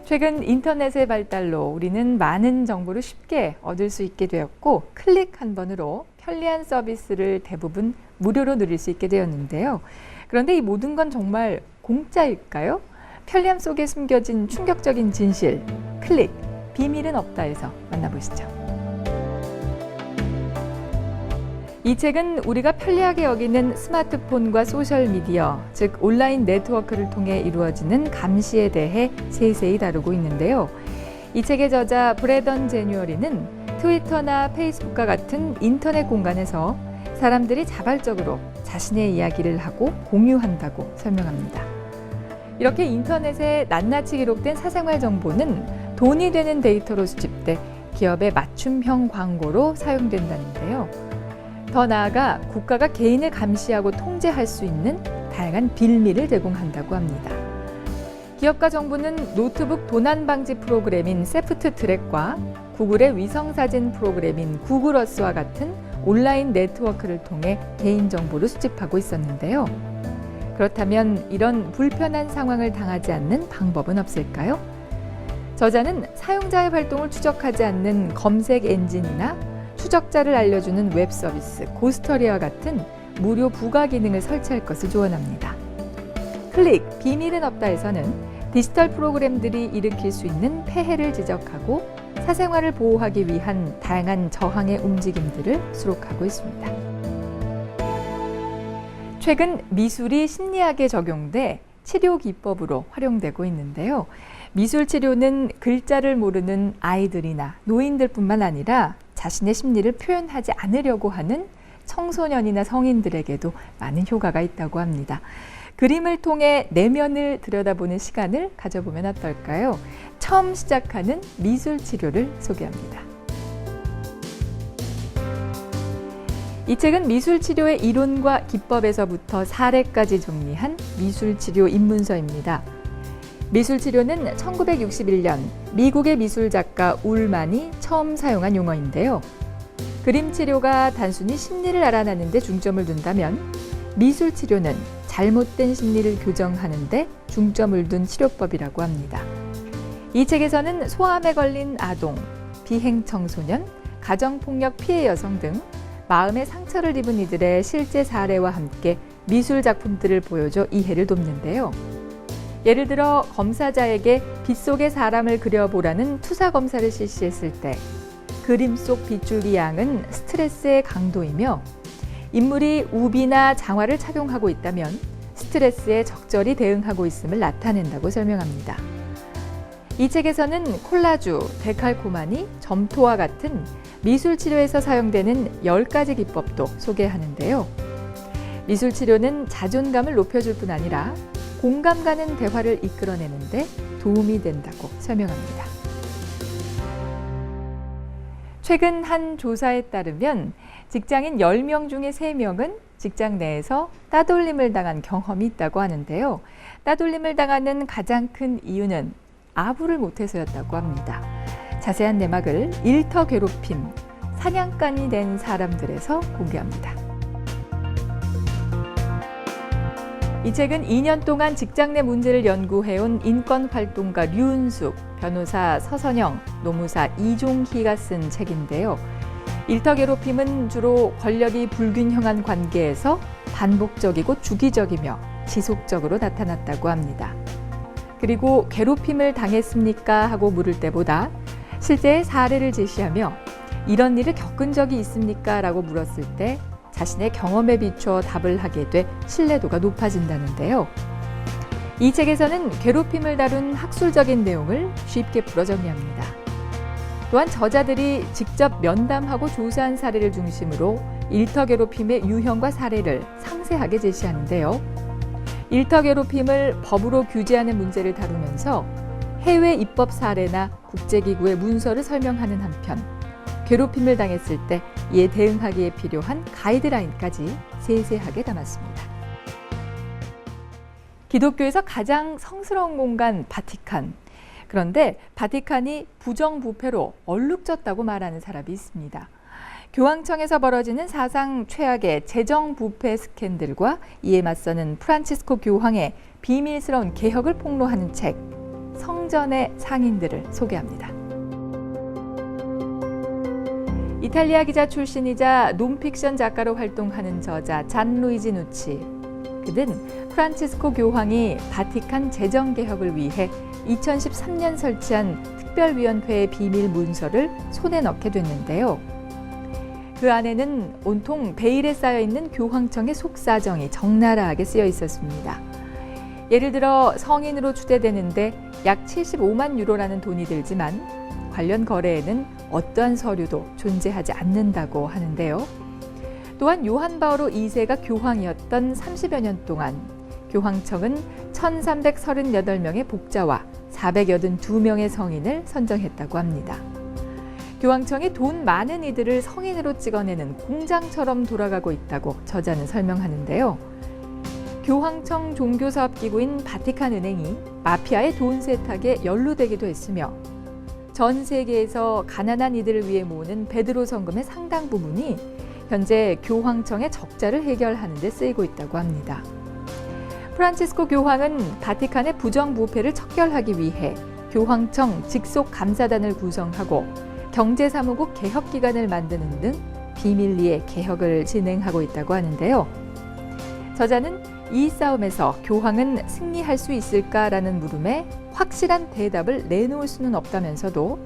최근 인터넷의 발달로 우리는 많은 정보를 쉽게 얻을 수 있게 되었고 클릭 한 번으로 편리한 서비스를 대부분 무료로 누릴 수 있게 되었는데요. 그런데 이 모든 건 정말 공짜일까요? 편리함 속에 숨겨진 충격적인 진실, 클릭, 비밀은 없다에서 만나보시죠. 이 책은 우리가 편리하게 여기는 스마트폰과 소셜미디어, 즉 온라인 네트워크를 통해 이루어지는 감시에 대해 세세히 다루고 있는데요. 이 책의 저자 브래던 제뉴어리는 트위터나 페이스북과 같은 인터넷 공간에서 사람들이 자발적으로 자신의 이야기를 하고 공유한다고 설명합니다. 이렇게 인터넷에 낱낱이 기록된 사생활 정보는 돈이 되는 데이터로 수집돼 기업의 맞춤형 광고로 사용된다는데요. 더 나아가 국가가 개인을 감시하고 통제할 수 있는 다양한 빌미를 제공한다고 합니다. 기업과 정부는 노트북 도난 방지 프로그램인 세프트 트랙과 구글의 위성사진 프로그램인 구글어스와 같은 온라인 네트워크를 통해 개인정보를 수집하고 있었는데요. 그렇다면 이런 불편한 상황을 당하지 않는 방법은 없을까요? 저자는 사용자의 활동을 추적하지 않는 검색 엔진이나 추적자를 알려주는 웹 서비스 고스터리와 같은 무료 부가 기능을 설치할 것을 조언합니다. 클릭, 비밀은 없다에서는 디지털 프로그램들이 일으킬 수 있는 폐해를 지적하고 사생활을 보호하기 위한 다양한 저항의 움직임들을 수록하고 있습니다. 최근 미술이 심리학에 적용돼 치료 기법으로 활용되고 있는데요. 미술 치료는 글자를 모르는 아이들이나 노인들뿐만 아니라 자신의 심리를 표현하지 않으려고 하는 청소년이나 성인들에게도 많은 효과가 있다고 합니다. 그림을 통해 내면을 들여다보는 시간을 가져보면 어떨까요? 처음 시작하는 미술 치료를 소개합니다. 이 책은 미술 치료의 이론과 기법에서부터 사례까지 정리한 미술 치료 입문서입니다. 미술 치료는 1961년 미국의 미술 작가 울만이 처음 사용한 용어인데요. 그림 치료가 단순히 심리를 알아내는 데 중점을 둔다면 미술 치료는 잘못된 심리를 교정하는 데 중점을 둔 치료법이라고 합니다. 이 책에서는 소아암에 걸린 아동, 비행 청소년, 가정폭력 피해 여성 등 마음의 상처를 입은 이들의 실제 사례와 함께 미술 작품들을 보여줘 이해를 돕는데요. 예를 들어 검사자에게 빗속의 사람을 그려보라는 투사 검사를 실시했을 때 그림 속 빗줄기 양은 스트레스의 강도이며 인물이 우비나 장화를 착용하고 있다면 스트레스에 적절히 대응하고 있음을 나타낸다고 설명합니다. 이 책에서는 콜라주, 데칼코마니, 점토와 같은 미술 치료에서 사용되는 10가지 기법도 소개하는데요. 미술 치료는 자존감을 높여줄 뿐 아니라 공감 가는 대화를 이끌어내는 데 도움이 된다고 설명합니다. 최근 한 조사에 따르면 직장인 10명 중에 3명은 직장 내에서 따돌림을 당한 경험이 있다고 하는데요. 따돌림을 당하는 가장 큰 이유는 아부를 못해서였다고 합니다. 자세한 내막을 일터 괴롭힘, 사냥감이 된 사람들에서 공개합니다. 이 책은 2년 동안 직장 내 문제를 연구해온 인권활동가 류은숙, 변호사 서선영, 노무사 이종희가 쓴 책인데요. 일터 괴롭힘은 주로 권력이 불균형한 관계에서 반복적이고 주기적이며 지속적으로 나타났다고 합니다. 그리고 괴롭힘을 당했습니까? 하고 물을 때보다 실제의 사례를 제시하며 이런 일을 겪은 적이 있습니까? 라고 물었을 때 자신의 경험에 비추어 답을 하게 돼 신뢰도가 높아진다는데요. 이 책에서는 괴롭힘을 다룬 학술적인 내용을 쉽게 풀어 정리합니다. 또한 저자들이 직접 면담하고 조사한 사례를 중심으로 일터 괴롭힘의 유형과 사례를 상세하게 제시하는데요. 일터 괴롭힘을 법으로 규제하는 문제를 다루면서 해외 입법 사례나 국제기구의 문서를 설명하는 한편 괴롭힘을 당했을 때 이에 대응하기에 필요한 가이드라인까지 세세하게 담았습니다. 기독교에서 가장 성스러운 공간 바티칸. 그런데 바티칸이 부정부패로 얼룩졌다고 말하는 사람이 있습니다. 교황청에서 벌어지는 사상 최악의 재정부패 스캔들과 이에 맞서는 프란치스코 교황의 비밀스러운 개혁을 폭로하는 책, 성전의 상인들을 소개합니다. 이탈리아 기자 출신이자 논픽션 작가로 활동하는 저자 잔루이지 누치. 그는 프란치스코 교황이 바티칸 재정개혁을 위해 2013년 설치한 특별위원회의 비밀 문서를 손에 넣게 됐는데요. 그 안에는 온통 베일에 쌓여있는 교황청의 속사정이 적나라하게 쓰여 있었습니다. 예를 들어 성인으로 추대되는데 약 75만 유로라는 돈이 들지만 관련 거래에는 어떠한 서류도 존재하지 않는다고 하는데요. 또한 요한 바오로 2세가 교황이었던 30여 년 동안 교황청은 1338명의 복자와 482명의 성인을 선정했다고 합니다. 교황청이 돈 많은 이들을 성인으로 찍어내는 공장처럼 돌아가고 있다고 저자는 설명하는데요. 교황청 종교사업기구인 바티칸 은행이 마피아의 돈 세탁에 연루되기도 했으며 전 세계에서 가난한 이들을 위해 모으는 베드로 성금의 상당 부분이 현재 교황청의 적자를 해결하는 데 쓰이고 있다고 합니다. 프란치스코 교황은 바티칸의 부정부패를 척결하기 위해 교황청 직속 감사단을 구성하고 경제사무국 개혁기관을 만드는 등 비밀리에 개혁을 진행하고 있다고 하는데요. 저자는 이 싸움에서 교황은 승리할 수 있을까라는 물음에 확실한 대답을 내놓을 수는 없다면서도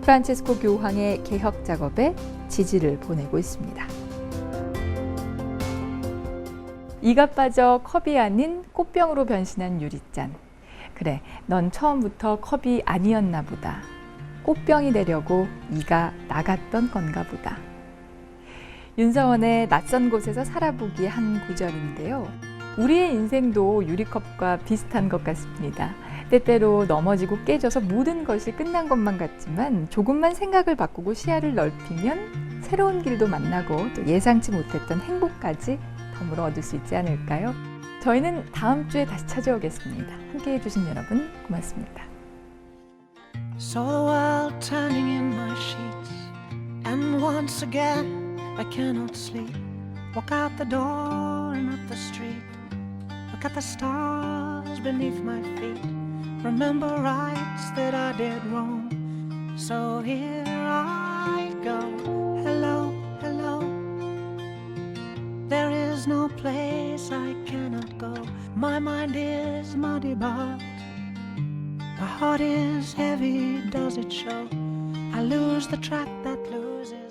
프란치스코 교황의 개혁 작업에 지지를 보내고 있습니다. 이가 빠져 컵이 아닌 꽃병으로 변신한 유리잔. 그래, 넌 처음부터 컵이 아니었나 보다. 꽃병이 되려고 이가 나갔던 건가 보다. 윤서원의 낯선 곳에서 살아보기 한 구절인데요. 우리의 인생도 유리컵과 비슷한 것 같습니다. 때때로 넘어지고 깨져서 모든 것이 끝난 것만 같지만 조금만 생각을 바꾸고 시야를 넓히면 새로운 길도 만나고 또 예상치 못했던 행복까지 덤으로 얻을 수 있지 않을까요? 저희는 다음 주에 다시 찾아오겠습니다. 함께해 주신 여러분 고맙습니다. Saw the world turning in my sheets, and once again I cannot sleep. Walk out the door and up the street, look at the stars beneath my feet. Remember rights that I did wrong, so here I go. Hello, hello. There is no place I cannot go. My mind is muddy, but my heart is heavy, does it show? I lose the track that loses.